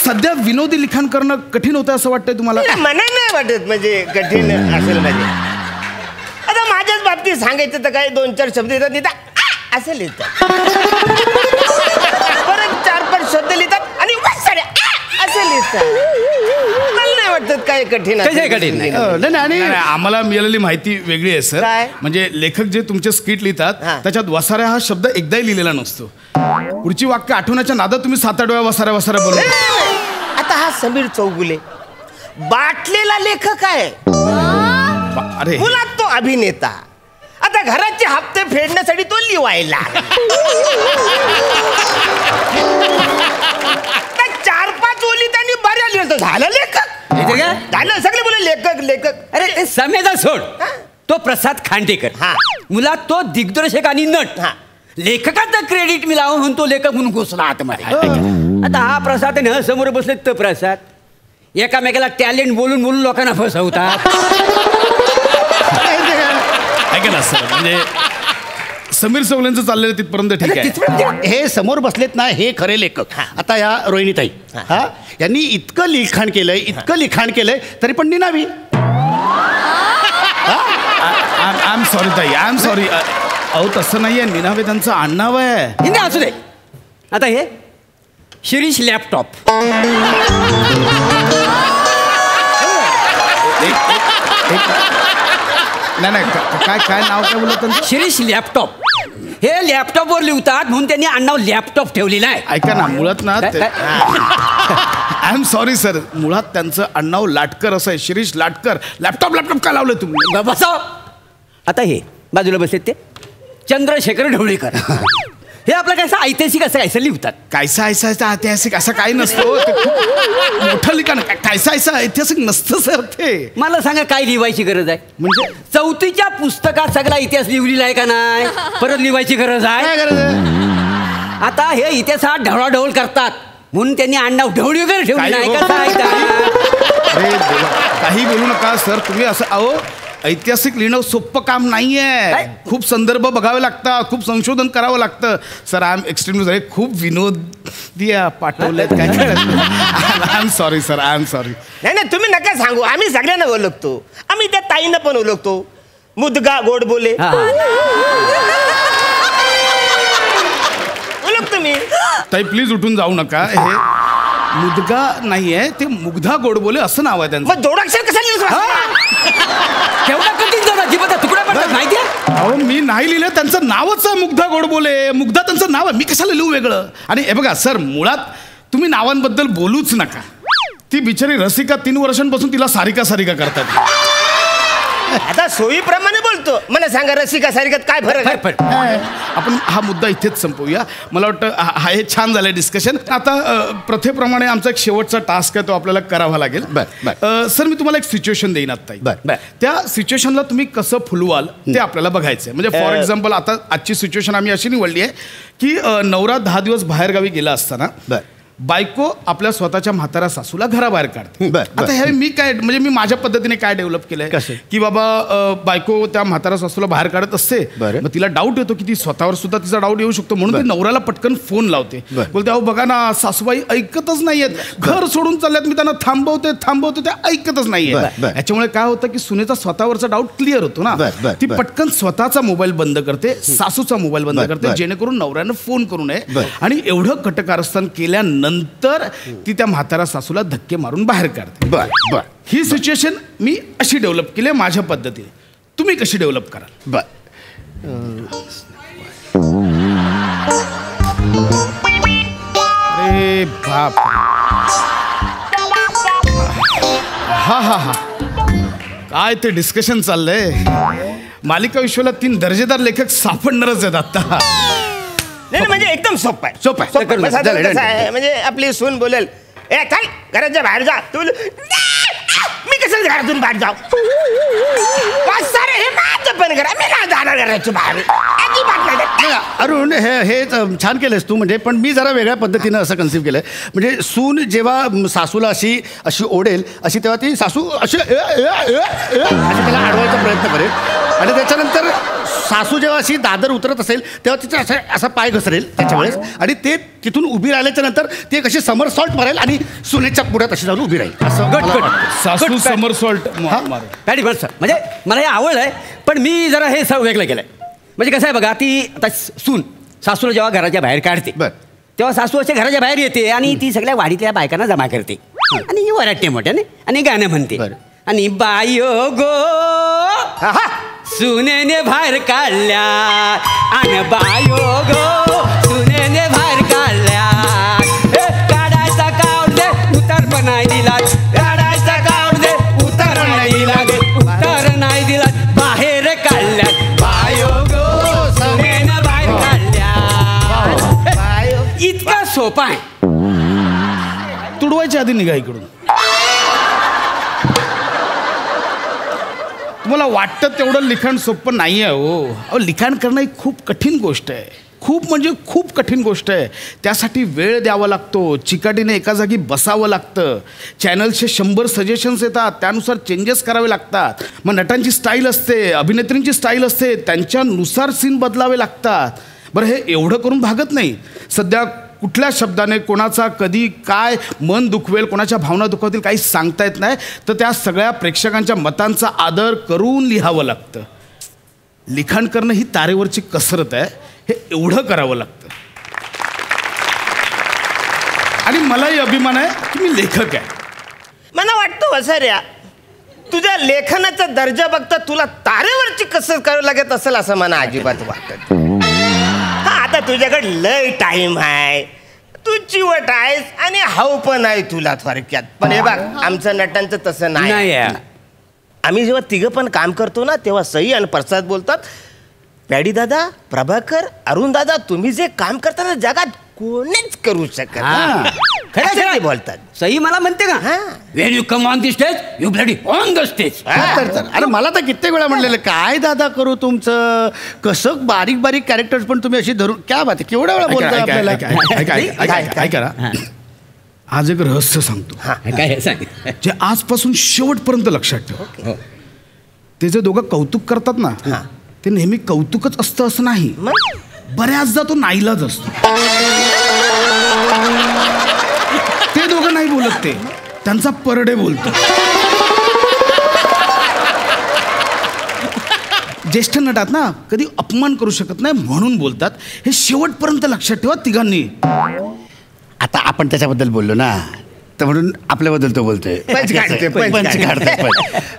सध्या विनोदी लिखाण करणं कठीण होतं असं वाटतंय तुम्हाला? मला नाही वाटत म्हणजे कठीण असेल. म्हणजे आता माझ्याच बाबतीत सांगायचं तर काय 2-4 शब्द येतात लिहितात असं लिहितात. परत 4-5 शब्द लिहितात आणि असं कसं लिहिता? मला नाही वाटत काय कठीण कठीण नाही आणि आम्हाला मिळालेली माहिती वेगळी आहे सर. म्हणजे लेखक जे तुमचे स्किट लिहितात त्याच्यात वसाऱ्या हा शब्द एकदाही लिहिलेला नसतो. पुढची वाक्य आठवण्याच्या नादात तुम्ही 7-8 वेळा वसाऱ्या वसाऱ्या बोलू. आता हा समीर चौगुले बाटलेला लेखक आहे. अरे मुळात तो अभिनेता. आता घराचे हप्ते फेडण्यासाठी तो लिवायला 4-5 ओली त्यांनी बऱ्या लिहिलं. झालं लेखक, झालं. सगळे बोले लेखक लेखक. अरे ते समेदा सोड. तो प्रसाद खांडेकर मुळात तो दिग्दर्शक आणि नट. लेखकाचं क्रेडिट मिळावं म्हणून तो लेखक म्हणून घुसला आतमध्ये. आता हा प्रसाद न समोर बसले तर प्रसाद एकामेकाला टॅलेंट बोलून बोलून लोकांना फसवतात. ऐका ना सर, म्हणजे समीर चौगुलेंचं चाललेलं तिथपर्यंत ठीक आहे. हे समोर बसलेत ना, हे खरे लेखक. आता या रोहिणीताई यांनी इतकं लिखाण केलंय तरी पण निनावी. आय एम सॉरी ताई, आय एम सॉरी. अहो तसं नाहीये, निनावे त्यांचं आडनाव आहे. असू दे. आता हे शिरीष लॅपटॉप. नाही काय नाव काय बोलत? शिरीष लॅपटॉप. हे लॅपटॉपवर लिहतात म्हणून त्यांनी आडनाव लॅपटॉप ठेवलेलं आहे. ऐका ना, मुळात ना आय एम सॉरी सर, मुळात त्यांचं आडनाव लाटकर असं आहे. शिरीष लाटकर. लॅपटॉप का लावलं तुम्ही? बसाव. आता हे बाजूला बसलेत ते चंद्रशेखर ढवळीकर. हे आपलं कायचं ऐतिहासिक असं कायचं लिहतात. कायसा ऐतिहासिक असं काही नसतं. मोठं लिखाण कायसा ऐतिहासिक नसतं सर. ते मला सांगा काय लिहायची गरज आहे? म्हणजे 4थीच्या पुस्तकात सगळा इतिहास लिहिलेला आहे का नाही? परत लिहायची गरज आहे? आता हे इतिहासात ढवळाढवळ करतात म्हणून त्यांनी आडनाव ढवळीकर ठेवलं नाही का? काही बोलू नका सर तुम्ही. असं अहो ऐतिहासिक लिहिणं सोपं काम नाहीये. खूप संदर्भ बघावे लागतात, खूप संशोधन करावं लागतं. सर आय एम एक्स्ट्रीमली खूप विनोदी पाठवलेत काय. I am sorry sir, I am sorry. नाही तुम्ही नका सांगू. आम्ही सगळ्यांना ओळखतो. आम्ही त्या ताईंना पण ओळखतो. मुदगा गोड बोले ओळखतो मी. ताई प्लीज उठून जाऊ नका. हे मुदगा नाहीये, ते मुग्धा गोडबोले असं नाव आहे त्यांचं. मग जोडाक्षर कसं लिहिलं? केवढा कठीण जोडा जीवाचा तुकडा पडतात माहिती आहे? अहो मी नाही लिहिलं, त्यांचं नावच आहे मुग्धा गोडबोले. मुग्धा त्यांचं नाव आहे, मी कशाला लिहू वेगळं? आणि हे बघा सर, मुळात तुम्ही नावांबद्दल बोलूच नका. ती बिचारी रसिका 3 वर्षांपासून तिला सारिका करतात. आता सोयीप्रमाणे बोलतो. मला सांगा रसिका सारिकात काय फरक आहे? आपण हा मुद्दा इथेच संपवूया. मला वाटतं हा हे छान झालंय डिस्कशन. आता प्रथेप्रमाणे आमचा एक शेवटचा टास्क आहे, तो आपल्याला करावा लागेल. सर मी तुम्हाला एक सिच्युएशन देईन आता. त्या सिच्युएशनला तुम्ही कसं फुलवाल ते आपल्याला बघायचं आहे. म्हणजे फॉर एक्झाम्पल आता आजची सिच्युएशन आम्ही अशी निवडली आहे की नवरा 10 दिवस बाहेरगावी गेला असताना बायको आपल्या स्वतःच्या म्हाताऱ्या सासूला घराबाहेर काढते. आता हे मी माझ्या पद्धतीने काय डेव्हलप केलंय की बाबा बायको त्या म्हाताऱ्या सासूला बाहेर काढत असते. मग तिला डाऊट येतो की ती स्वतःवर सुद्धा तिचा डाऊट येऊ शकतो, म्हणून ती नवऱ्याला पटकन फोन लावते. बोलते अहो बघा ना सासूबाई ऐकतच नाहीयेत, घर सोडून चालल्यात, मी त्यांना थांबवते त्या ऐकतच नाहीये. याच्यामुळे काय होतं की सुनेचा स्वतःवरचा डाऊट क्लिअर होतो ना. ती पटकन स्वतःचा मोबाईल बंद करते, सासूचा मोबाईल बंद करते, जेणेकरून नवऱ्यानं फोन करू नये. आणि एवढं कटकारस्थान केल्यानंतर ती त्या म्हातारा सासूला धक्के मारून बाहेर काढते. ही सिच्युएशन मी अशी डेव्हलप केली माझ्या पद्धतीने. तुम्ही कशी डेव्हलप कराल? अरे बाप. हा काय ते डिस्कशन चाललंय. मालिका विश्वाला 3 दर्जेदार लेखक सापडणारच आहेत आता. नाही म्हणजे एकदम सोपं आहे. म्हणजे आपली सून बोलेल ए चल घराच्या बाहेर जा, तू मी कसं घरातून बाहेर जाऊ? सारे हे माझं पण घरा, मी नाही जाणार घराच्या बाहेर अजिबात नाही. अरुण हे छान केलंस तू. म्हणजे पण मी जरा वेगळ्या पद्धतीनं असं कन्सिव्ह केलंय. म्हणजे सून जेव्हा सासूला अशी ओढेल अशी, तेव्हा ती सासू अशी त्याला अडवायचा प्रयत्न करेल. आणि त्याच्यानंतर सासू जेव्हा अशी दादर उतरत असेल तेव्हा तिचा असा पाय घसरेल त्याच्या वेळेस, आणि ते तिथून उभी राहिल्याच्या नंतर ती कशी समरसॉल्ट मारेल आणि सुनेच्या पुढ्यात अशी जाऊन उभी राहील. असं सासू समरसॉल्ट. म्हणजे मला हे आवड आहे, पण मी जरा हे वेगळं केलंय. म्हणजे कसं आहे बघा, ती आता सून सासूला जेव्हा घराच्या बाहेर काढते तेव्हा सासू असे घराच्या बाहेर येते आणि ती सगळ्या वाडीतल्या बायकांना जमा करते आणि ही वराटे मोठ्याने आणि गाणं म्हणते आणि बायो गो सुनेने बाहेर काढल्या आणि बायो गो सुनेने बाहेर काढल्या काढायचा काढ दे उतार पण नाही दिला काढायचा काढ दे उतार नाही दिला उतार नाही दिला बाहेर काढल्या बायो गो सुनेने बाहेर काढल्या इतका सोपा आहे. तुडवायच्या आधी निघा इकडून. तुम्हाला वाटतं तेवढं लिखाण सोपं नाही आहे हो. अहो लिखाण करणं ही खूप कठीण गोष्ट आहे. खूप म्हणजे खूप कठीण गोष्ट आहे. त्यासाठी वेळ द्यावा लागतो, चिकाटीने एका जागी बसावं लागतं. चॅनल्सचे 100 सजेशन्स येतात, त्यानुसार चेंजेस करावे लागतात. मग नटांची स्टाईल असते, अभिनेत्रींची स्टाईल असते, त्यांच्यानुसार सीन बदलावे लागतात. बरं हे एवढं करून भागत नाही. सध्या कुठल्या शब्दाने कोणाचा कधी काय मन दुखवेल, कोणाच्या भावना दुखवतील काही सांगता येत नाही. तर त्या सगळ्या प्रेक्षकांच्या मतांचा आदर करून लिहावं लागतं. लिखाण करणं ही तारेवरची कसरत आहे. हे एवढं करावं लागतं. आणि मलाही अभिमान आहे की मी लेखक आहे. मला वाटतं वसाऱ्या तुझ्या लेखनाचा दर्जा बघता तुला तारेवरची कसरत करावी लागत असेल असं मला अजिबात वाटत. आता तुझ्याकडे लय टाइम आहे, तू चिवट आहेस आणि हाव पण आहे तुला थोडक्यात. पण हे बघ आमचं नटांचं तसं नाही. आम्ही जेव्हा तिघं पण काम करतो ना तेव्हा सई आणि प्रसाद बोलतात, पॅडी दादा, प्रभाकर, अरुण दादा, तुम्ही जे काम करता ना जगात कोणीच करू शकत. खरं बोलतात. सई मला म्हणते का Wien you come on the stage you bloody on the stage. अरे मला तर कित्येक वेळा म्हणलेलं काय दादा करू तुमचं, कसं बारीक बारीक कॅरेक्टर्स पण तुम्ही अशी धरून क्या बात आहे. केवढ्या वेळा बोलताय आपल्याला. काय करा, आज एक रहस्य सांगतो. काय सांग जे आजपासून शेवटपर्यंत लक्षात ठेव. ते जे दोघं कौतुक करतात ना ते नेहमी कौतुकच असतं असं नाही. बऱ्याचदा तो नाईलाज असतो. ते दोघं नाही बोलत, ते त्यांचा परडे बोलतो. ज्येष्ठ नटात ना कधी अपमान करू शकत नाही म्हणून बोलतात. हे शेवटपर्यंत लक्षात ठेवा तिघांनी. आता आपण त्याच्याबद्दल बोललो ना तर म्हणून आपल्याबद्दल तो बोलतोय. पंच काढतोय.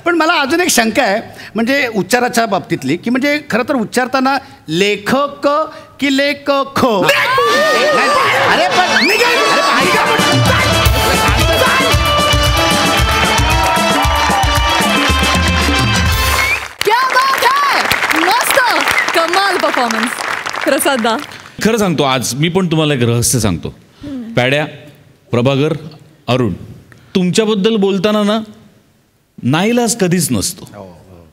पण मला अजून एक शंका आहे म्हणजे उच्चाराच्या बाबतीतली की म्हणजे खरं तर उच्चारताना लेखक की लेखक. अरे पण क्या बात है, मस्त कमाल परफॉर्मन्स प्रसादा. खरं सांगतो आज मी पण तुम्हाला एक रहस्य सांगतो. पॅड्या, प्रभाकर, अरुण, तुमच्याबद्दल बोलताना ना नाईलाज कधीच नसतो.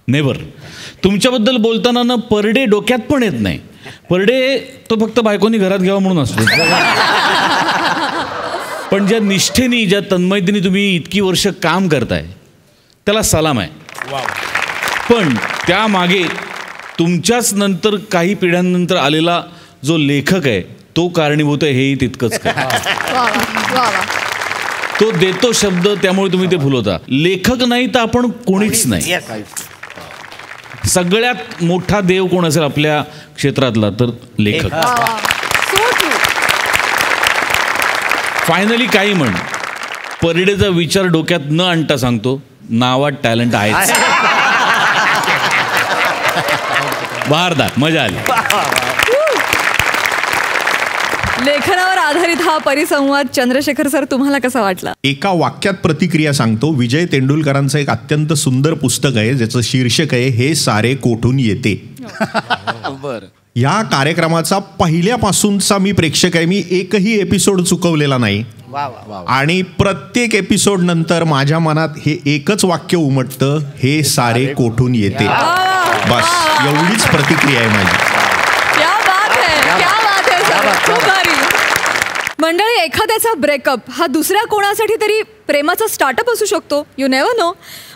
नेवर. तुमच्याबद्दल बोलताना ना परडे डोक्यात पण येत नाही. परडे तो फक्त बायकोनी घरात घ्यावा म्हणून असतो. पण ज्या निष्ठेने ज्या तन्मयतेने तुम्ही इतकी वर्ष काम करताय त्याला सलाम आहे. पण त्यामागे तुमच्याच नंतर काही पिढ्यांनंतर आलेला जो लेखक आहे तो कारणीभूत आहे हेही तितकंच काय. तो देतो शब्द त्यामुळे तुम्ही ते फुलवता. लेखक नाही तर आपण कोणीच नाही. सगळ्यात मोठा देव कोण असेल आपल्या क्षेत्रातला तर लेखक. फायनली काही म्हण परडेचा विचार डोक्यात न आणता सांगतो नावात टॅलेंट आहेच. बहारदार, मजा आली. लेखनावर आधारित हा परिसंवाद चंद्रशेखर सर तुम्हाला कसा वाटला? एका वाक्यात प्रतिक्रिया सांगतो. विजय तेंडुलकरांचं एक अत्यंत सुंदर पुस्तक आहे ज्याचं शीर्षक आहे हे सारे कोठून येते. बर. या कार्यक्रमाचा पहिल्यापासूनचा मी प्रेक्षक आहे. मी एकही एपिसोड चुकवलेला नाही. आणि प्रत्येक एपिसोड नंतर माझ्या मनात हे एकच वाक्य उमटतं, हे सारे कोठून येते. बस एवढीच प्रतिक्रिया आहे माझी. मंडळी, एखाद्याचा ब्रेकअप हा दुसऱ्या कोणासाठी तरी प्रेमाचा स्टार्टअप असू शकतो. You never know.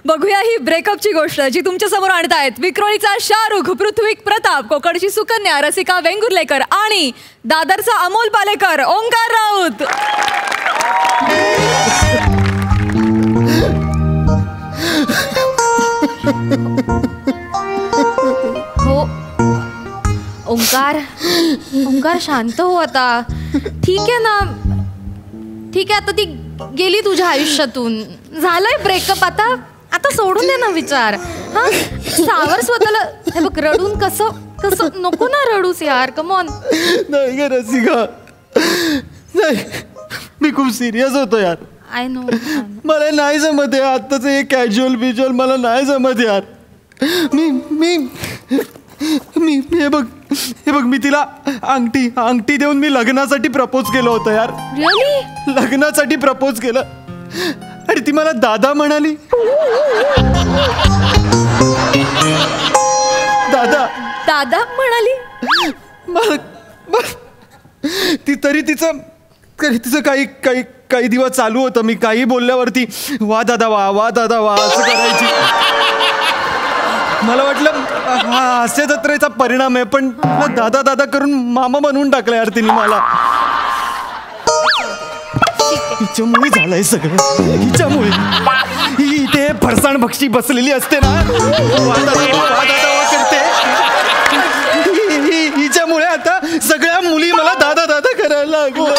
बघूया ही ब्रेकअपची गोष्ट जी तुमच्या समोर आणतायत विक्रोळीचा शाहरुख, पृथ्वीक प्रताप, कोकणची सुकन्या, रसिका वेंगुर्लेकर आणि दादरचा अमोल पालेकर, ओंकार राऊत. हो ओंकार, ओंकार शांत हो आता. ठीक आहे ना, ठीक आहे, आता ती गेली तुझ्या आयुष्यातून, झालंय ब्रेकअप, आता सोडून दे ना विचार. हा, सावर स्वतःला. हे बघ, रडून कसं नको ना रडूस यार, कम ऑन. नाही ग रसिका, नाही, मी खूप सिरियस होतो यार. I know. मला नाही जमत आहे आत्ताच हे कॅज्युअल बिज्युअल, मला नाही जमत यार. मी हे बघ मी तिला अंगठी देऊन मी लग्नासाठी प्रपोज केलं होतं यार. रिअली? लग्नासाठी प्रपोज केलं आणि ती मला दादा म्हणाली. दादा म्हणाली? ती तरी तिचं काही दिवस चालू होतं. मी काही बोलल्यावरती वा दादा वा असं करायची. मला वाटलं हा हास्य जत्रेचा परिणाम आहे, पण दादा करून मामा बनवून टाकलं यार तिने मला. हिच्यामुळे झालंय सगळं, हिच्यामुळे. ही इथे फरसाण भक्षी बसलेली असते ना, करते, हिच्यामुळे आता सगळ्या मुली मला दादा करायला लागल्या.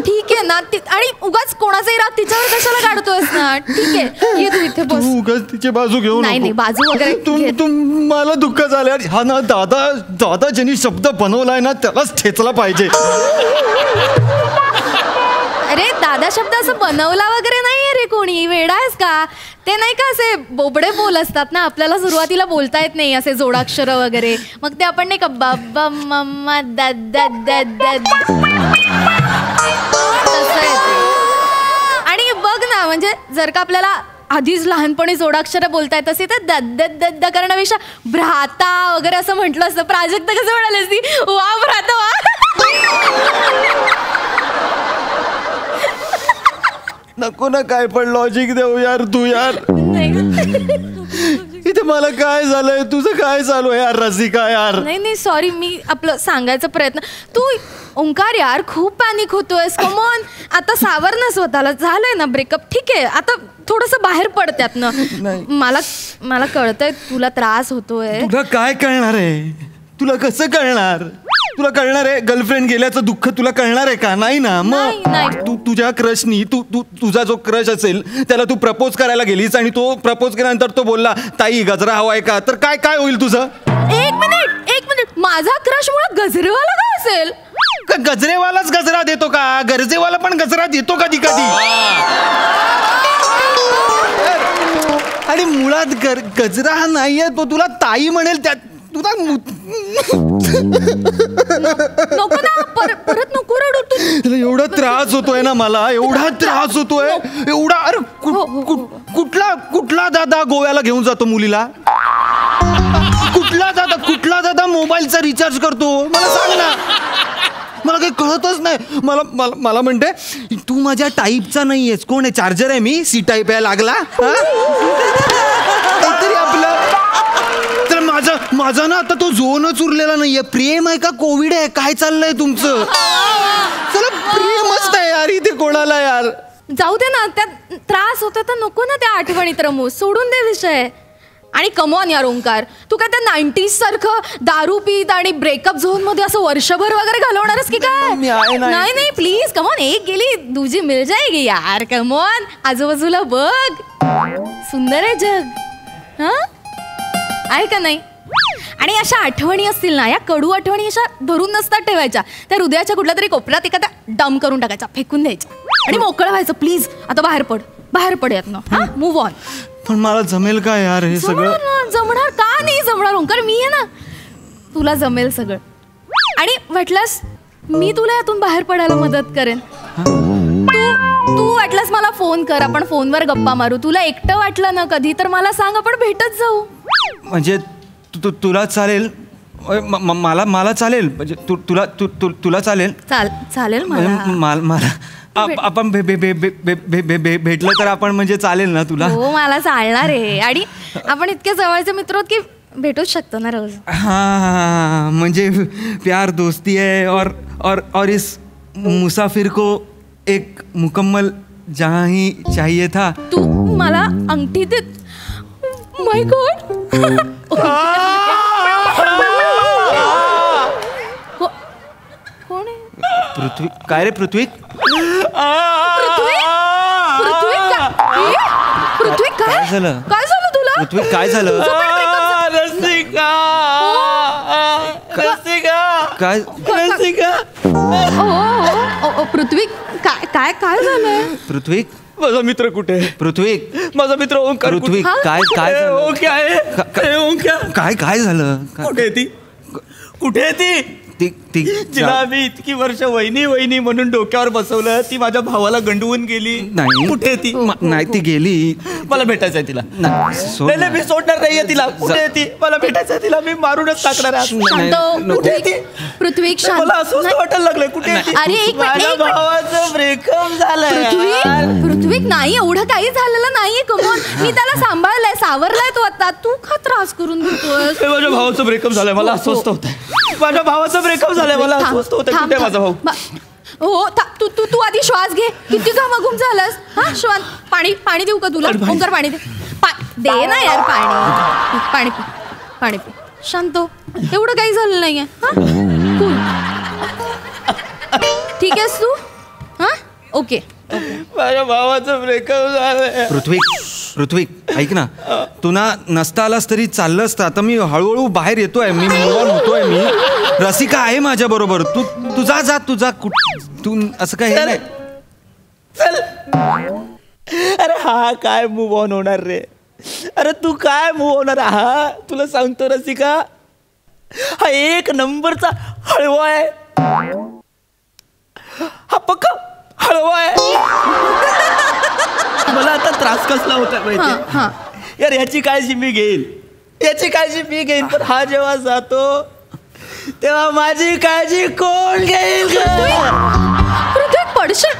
ठीक आहे ना, आणि उगाच कोणाचाही राग तिच्यावर कशाला काढतोयस ना. ठीक आहे, ये तू इथे बस. तू उगाच तिची बाजू घेऊ नको. नाही बाजू वगैरे. तू मला दुःख झालं. हा ना, दादा ज्यांनी शब्द बनवलाय ना त्यालाच ठेचला पाहिजे. अरे दादा शब्द असं बनवला वगैरे नाहीये रे कोणी, वेडा आहेस का? ते नाही का असे बोबडे बोल असतात ना, आपल्याला सुरुवातीला बोलता येत नाही असे जोडाक्षर वगैरे, मग ते आपण नाही का बाबा मम्मा दादा आणि बघ ना, म्हणजे जर का आपल्याला आधीच लहानपणी जोडाक्षर बोलता येत असे तर दद्द करण्यापेक्षा भ्राता वगैरे असं म्हटलं असतं. प्राजक्त कसं म्हणाले असती, वा भ्राता वा. नको ना काय पण लॉजिक देऊ यार तू यार. इथे मला काय झालंय, तुझं काय चालू आहे यार रसिका यार. नाही सॉरी, मी आपलं सांगायचा प्रयत्न. तू ओंकार यार खूप पॅनिक होतोयस, कम ऑन. आता सावर ना स्वतःला, झालंय ना ब्रेकअप, ठीक आहे, आता थोडंसं बाहेर पडत्यात ना. मला कळतंय तुला त्रास होतोय. तुला काय कळणार आहे, तुला कसं कळणार, तुला कळणार आहे गर्लफ्रेंड गेल्याचं दुःख तुला कळणार आहे का? नाही ना. मग तू तुझ्या क्रशनी तुझा जो क्रश असेल त्याला तू प्रपोज करायला गेलीस आणि तो प्रपोज केल्यानंतर तो बोलला ताई गजरा हवाय का, तर काय होईल तुझं? एक मिनिट, माझा क्रश मुळे गजरेवाला का असेल? गजरेवालाच गजरा देतो का? गरजेवाला पण गजरा देतो कधी आणि मुळात गजरा हा नाहीये, तो तुला ताई म्हणेल. त्यात तुला नको ना, परत नको रडू तू. एवढा त्रास होतोय ना मला, एवढा त्रास होतोय एवढा. अरे कुठला दादा गोव्याला घेऊन जातो मुलीला? कुठला दादा मोबाईलचा रिचार्ज करतो? मला सांग ना, मला काही कळतच नाही. मला म्हणते तू माझ्या टाईपचा नाहीयेस. कोण आहे? चार्जर आहे मी, सी टाईप आहे लागला. तरी आपलं तर माझा ना आता तो झोनच उरलेला नाहीये. प्रेम आहे का कोविड आहे? काय चाललंय तुमचं? चला प्रेमच नाही यार इथे कोणाला यार. जाऊ दे ना, त्यात त्रास होतो तर नको ना त्या आठवणीत रमू, सोडून दे विषय. आणि कमॉन यार ओंकार, तू काय त्या 90s सारखं दारू पीत आणि ब्रेकअप झोन मध्ये असं वर्षभर वगैरे घालवणारच की काय? नाही प्लीज कमॉन, एक गेली दूजी मिल जाएगी यार. कमॉन, आजूबाजूला बघ, सुंदर आहे जग. हा आहे का नाही? आणि अशा आठवणी असतील ना, या कडू आठवणी अशा धरून नसतात ठेवायच्या, त्या हृदयाच्या कुठल्या तरी कोपऱ्यात एखाद्या डम करून टाकायच्या, फेकून द्यायच्या आणि मोकळं व्हायचं. प्लीज आता बाहेर पड यातनं. हा, मूव्ह ऑन. पण मला जमेल का यार हे सगळं? जमणार का नाही जमणार ओंकार, मी आहे ना, तुला जमेल सगळं. आणि वाटलंस मी तुला यातून बाहेर पडायला मदत करेन. तू वाटलंस मला फोन कर, आपण फोनवर गप्पा मारू. तुला एकटं वाटलं ना कधी तर मला सांग, आपण भेटत जाऊ. म्हणजे तुला चालेल? मला चालेल म्हणजे तुला चालेल? चालेल मला आपण भेटलं तर आपण म्हणजे चालेल ना तुला? हो मला चालणार आहे. आणि आपण इतके जवळचे मित्र आहोत की भेटूच शकतो ना रोज. हाँ म्हणजे प्यार दोस्ती है और इस मुसाफिर को एक मुकम्मल जहाँ ही चाहिए था. तू मला अंगठी दे. माय गॉड. कोण? पृथ्वी काय रे पृथ्वी? पृथ्वी काय झालं? काय झालं तुला? पृथ्वी काय झालं? रसिका काय पृथ्वी काय काय काय झालंय? पृथ्वी माझा मित्र कुठे? पृथ्वी माझा मित्र ओंकार पृथ्वी हा? काय काय झालं? ओंकार आहे ओंकार काय झालं? कुठे आहे ती? कुठे आहे ती? जिला आम्ही इतकी वर्ष वहिनी म्हणून डोक्यावर बसवलं, ती माझ्या भावाला गंडवून गेली. नाही. कुठे ती? नाही ती गेली. मला भेटायचंय तिला. नाही मी सोडणार नाहीये तिला. कुठे ती? मला भेटायचंय तिला. मी मारूनच टाकणार आहे. पृथ्वी मला अस्वस्थ वाटायला लागलंय. कुठे ती? अरे एक माझ्या भावाचं ब्रेकअप झालंय. पृथ्वी नाही, एवढं काही झालेलं नाहीये. कमोन, मी त्याला सांभाळलंय, सावरलाय तो आता. तू का त्रास करून घेतोय? माझ्या भावाचं ब्रेकअप झालंय. मला अस्वस्थ होत आहे. माझ्या भावाचं ब्रेकअप झालंय. मला अस्वस्थ होत आहे. कुठे माझा भाऊ? हो तू तू तू आधी श्वास घे. किती घामाघूम झालास. हा श्वास. पाणी देऊ का तुला? ओंकार पाणी दे. दे ना यार पाणी पी. शांत हो. एवढं काही झालं नाहीये. हा कूल. ठीक आहेस तू? हा ओके. माझ्या भावाचं ब्रेकअप झालंय. पृथ्वी ऐक ना, तू नसता आलास तरी चाललं असतं. आता मी हळूहळू बाहेर येतोय. मी मूव ऑन होतोय. मी रसिका आहे माझ्या बरोबर. तू जा तुझा तू असं काय नाही. चल. अरे हा काय मूव ऑन होणार रे? अरे तू काय मूव होणार? हा तुला सांगतो रसिका, हा एक नंबरचा हळवा आहे. हा पक्का हळवा आहे. मला आता त्रास कसला होता माहिती? यार याची काळजी मी घेईन. पण हा जेव्हा जातो तेव्हा माझी काळजी कोण घेईल? पृथ्वी पडशील.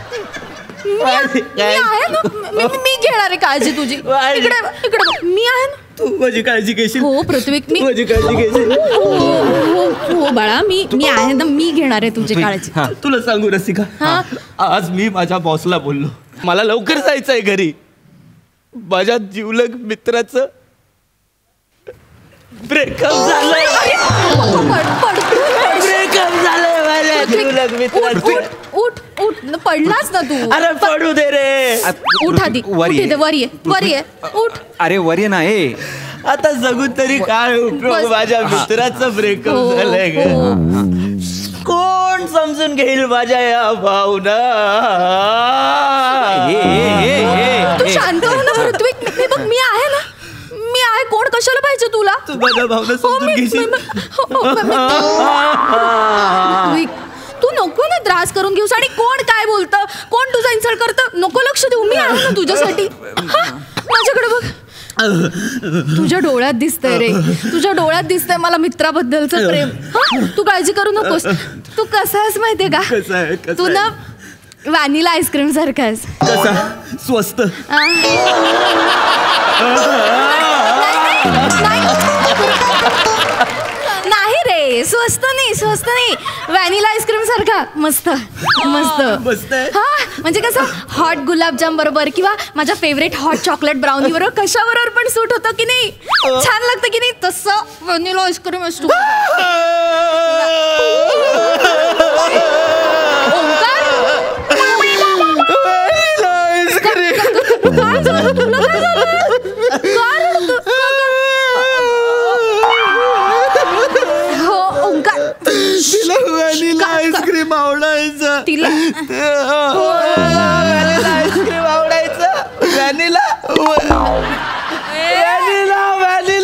मी आहे ना. मी घेणार आहे काळजी तुझी. इकडे मी आहे ना. तू माझी काळजी घेशील? हो पृथ्वी मी माझी काळजी घेशील? हो बाळा, मी आहे ना. मी घेणार आहे तुझी काळजी. तुला सांगू रसिका, आज मी माझ्या बॉसला बोललो, मला लवकर जायचंय घरी. माझ्या जिवलग मित्राचं ब्रेकअप झालंय. माझ्या जिवलग मित्राचं. उठ पडलास ना तू. अरे पडू दे रे. उठ आधी. वर ये. उठ. अरे वर ये नाही. आता जगून तरी काय उपयोग? माझ्या मित्राचं ब्रेकअप झालंय ग. कोण समजून घेईल माझ्या या भावना? तू शांत हो ना पृथ्वी. मी आहे ना. मी आहे. कोण कशाला पाहिजे तुला? तू माझ्या भावना समजून घेशील? तू नको ना त्रास करून घेऊस. आणि कोण काय बोलतं, कोण तुझा इन्सल्ट करतं, नको लक्ष देऊ. मी आहे ना तुझ्यासाठी. माझ्याकडे बघ. तुझ्या डोळ्यात दिसतंय रे. तुझ्या डोळ्यात दिसतंय मला मित्राबद्दलचं प्रेम. तू काळजी करू नकोस. तू कसा आहेस माहितीये का? तू ना व्हॅनिला आईस्क्रीम सारखा आहेस. कसा? स्वस्त? नाही रे, स्वस्त नाही. व्हॅनिला आईस्क्रीम सारखा. मस्त. हा म्हणजे कसं हॉट गुलाबजाम बरोबर किंवा माझ्या फेवरेट हॉट चॉकलेट ब्राउनी बरोबर कशाबरोबर पण सूट होतं की नाही? छान लागतं की नाही? तसं व्हॅनिला आईस्क्रीम असतो. काय झालं तुला? काय झालं? हो ओंकार, तिला व्हॅनिला आईस्क्रीम आवडायचं. तिला व्हॅनिला आईस्क्रीम आवडायचं. व्हॅनिला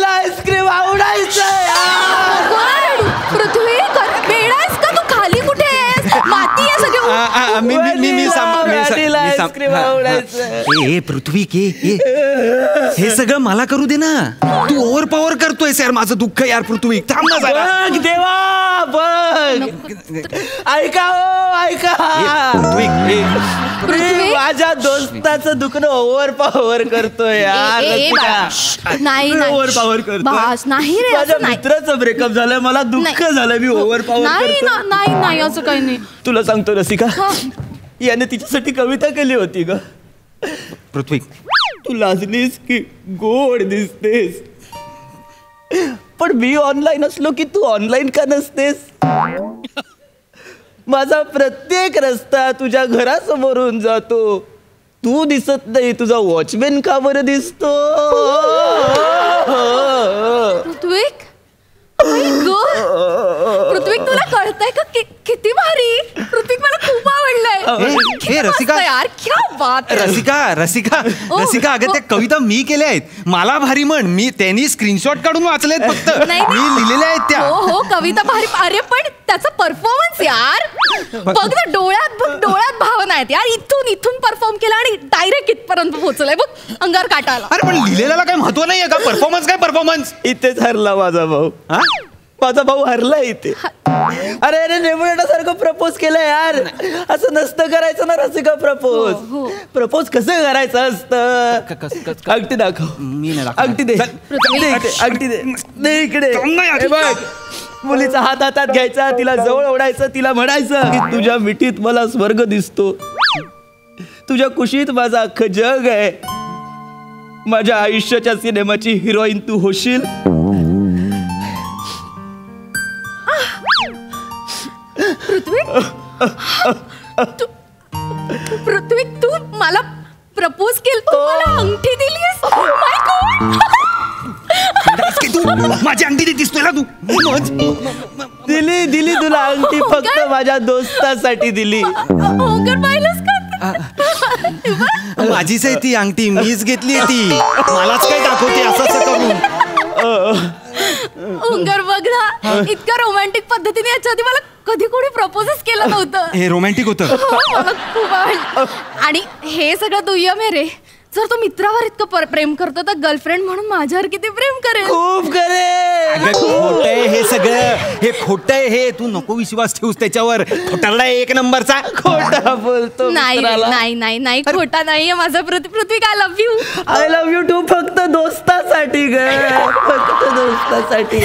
आईस्क्रीम आवडायचं. पृथ्वी वेडा आहेस का तू? खाली कुठे आहेस? माती आहे सगळं. आईस्क्रीम आवडायचं. ए पृथ्वी के हे सगळं मला करू दे ना. तू ओव्हर पॉवर करतोयस यार माझं दुःख. यार पृथ्वी थांब ना जरा. बघ देवा बघ. ऐका पृथ्वी माझ्या दोस्ताचं दुखणं ओव्हर पॉवर करतोय यार. नाही ओव्हर पॉवर करतोय. नाही रे. माझ्या मित्राचं ब्रेकअप झालंय. मला दुःख झालंय. मी ओव्हर पॉवर करतोय. नाही असं काही नाही. तुला सांगतो रसिका, याने तिच्यासाठी कविता केली होती ग. पृथ्वी तू लाजलीस की गोड दिसतेस, पण मी ऑनलाईन असलो की तू ऑनलाईन का नसतेस? माझा प्रत्येक रस्ता तुझ्या घरासमोरून जातो. तू दिसत नाही, तुझा वॉचमॅन का बरं दिसतो? ऋत्विक, ऋत्विक तुला कळतंय का किती भारी? ऋत्विक मला खूप आवडलंय. रसिका यार, क्या बात है. रसिका अगं त्या कविता मी केल्या आहेत. मला भारी म्हण. मी त्यांनी स्क्रीनशॉट काढून वाचलेत फक्त. मी लिहिलेल्या आहेत त्या. हो कविता भारी. अरे पण त्याचा परफॉर्मन्स यार बघ ना, डोळ्यात भावना आहेत यार. इथून परफॉर्म केला आणि डायरेक्ट इथपर्यंत पोहोचलाय बघ. अंगावर काटा आला. अरे पण लिहिलेला काय महत्व नाहीये का? परफॉर्मन्स काय परफॉर्मन्स. इथेच हरला माझा भाऊ. माझा भाऊ हरला इथे. अरे नेमण्यासारखं प्रपोज केलं यार. असं नसतं करायचं ना रसिका. प्रपोज कसं करायचं असतं? अंगठी दाखव. अंगठी दे. अंगठी दे इकडे. मुलीचा हात हातात घ्यायचा, तिला जवळ ओढायचं, तिला म्हणायचं की तुझ्या मिठीत मला स्वर्ग दिसतो, तुझ्या कुशीत माझं अख्खं जग आहे, माझ्या आयुष्याच्या सिनेमाची हिरोईन तू होशील. पृथ्वी, तू मला प्रपोज केलं, तू मला अंगठी दिलीस. माय गॉड. तू माझी अंगठी देतीस तुला. तू दिली तुला अंगठी. फक्त माझ्या दोस्तासाठी दिली. माझीच आहे ती अंगठी. मीच घेतली ती. मलाच काय दाखवते असं करून. उंगर बघ ना, इतक्या रोमॅन्टिक पद्धतीने याच्या आधी मला कधी कोणी प्रपोजच केलं नव्हतं. हे रोमॅन्टिक होतं. मला खूप आवडलं. आणि हे सगळं दुय्यम आहे रे. जर तो मित्रावर इतकं प्रेम करतो तर गर्लफ्रेंड म्हणून माझ्यावर किती प्रेम करेल. खूप करेल. खोटंय हे सगळं. हे खोटंय हे. तू नको विश्वास ठेवूस त्याच्यावर. खोटारडा एक नंबरचा. खोटा बोलतो. नाही खोटा नाहीये माझा. पृथ्वी, आय लव्ह यू टू. फक्त दोस्तासाठी ग. फक्त दोस्तासाठी.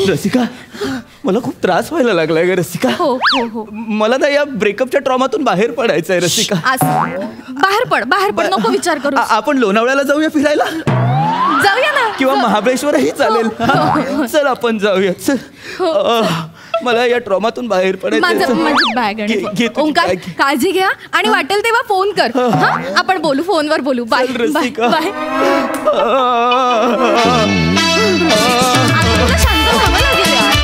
रसिका, मला खूप त्रास व्हायला लागलाय ग रसिका. हो. मला ना या ब्रेकअपच्या ट्रॉमातून बाहेर पडायचंय रसिका. बाहेर पड. नको विचार करू. आपण लोणावळ्याला जाऊया फिरायला. जाऊया ना. किंवा महाबळेश्वरही चालेल. चल आपण जाऊया. मला या ट्रॉमातून बाहेर पडायचं. माझी बॅग. ओंकार, काळजी घ्या आणि वाटेल तेव्हा फोन कर. आपण बोलू, फोनवर बोलू. Bye bye. शांत व्हावं लागेल यार.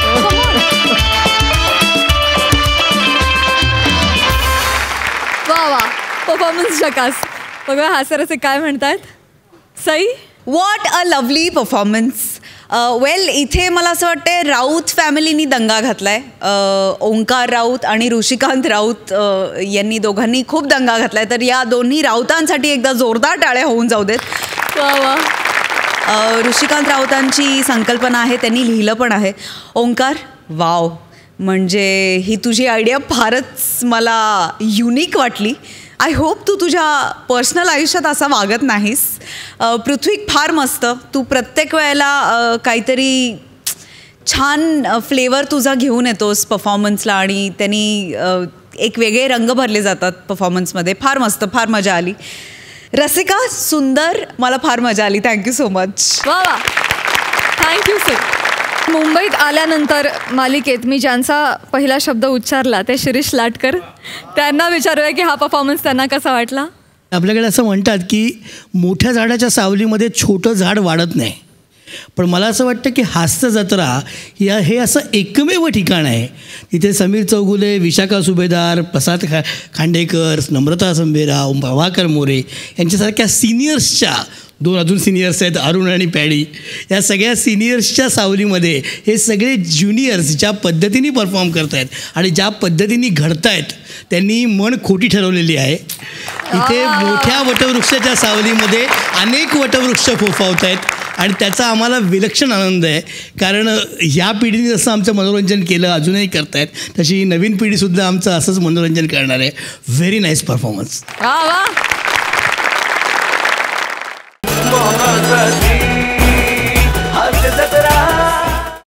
वा परफॉर्मन्स झकास. बघा हा सर असे काय म्हणतात. Sai, what a lovely performance. Well, इथे मला असं वाटतंय राऊत फॅमिलीनी दंगा घातलाय. ओंकार राऊत आणि ऋषिकांत राऊत यांनी दोघांनी खूप दंगा घातलाय. तर या दोन्ही राऊतांसाठी एकदा जोरदार टाळ्या होऊन जाऊ देत. वा. ऋषिकांत राऊतांची संकल्पना आहे, त्यांनी लिहिलं पण आहे. ओंकार, वाव, म्हणजे ही तुझी आयडिया फारच मला युनिक वाटली. आय होप तू तुझ्या पर्सनल आयुष्यात असा वागत नाहीस. पृथ्वी, फार मस्त. तू प्रत्येक वेळेला काहीतरी छान फ्लेवर तुझा घेऊन येतोस परफॉर्मन्सला आणि त्यांनी एक वेगळे रंग भरले जातात परफॉर्मन्समध्ये. फार मस्त, फार मजा आली. रसिका, सुंदर, मला फार मजा आली. Thank you so much. वा. Thank you sir. मुंबईत आल्यानंतर मालिकेत मी ज्यांचा पहिला शब्द उच्चारला ते शिरीष लाटकर. त्यांना विचारूया की हा परफॉर्मन्स त्यांना कसा वाटला. आपल्याकडे असं म्हणतात की मोठ्या झाडाच्या सावलीमध्ये छोटं झाड वाढत नाही, पण मला असं वाटतं की हास्य जत्रा हे असं एकमेव ठिकाण आहे तिथे समीर चौगुले, विशाखा सुभेदार, प्रसाद खांडेकर, नम्रता संभेराव, प्रभाकर मोरे यांच्यासारख्या सिनियर्सच्या, 2 अजून सिनियर्स आहेत अरुण आणि पॅडी, या सगळ्या सिनियर्सच्या सावलीमध्ये हे सगळे ज्युनियर्स ज्या पद्धतीने परफॉर्म करत आहेत आणि ज्या पद्धतीने घडत आहेत त्यांनी मन खोटी ठरवलेली आहे. इथे मोठ्या वटवृक्षाच्या सावलीमध्ये अनेक वटवृक्ष फोफावत आहेत आणि त्याचा आम्हाला विलक्षण आनंद आहे. कारण ह्या पिढीने जसं आमचं मनोरंजन केलं, अजूनही करतायत, तशी नवीन पिढीसुद्धा आमचं असंच मनोरंजन करणार आहे. Very nice performance. वा वा.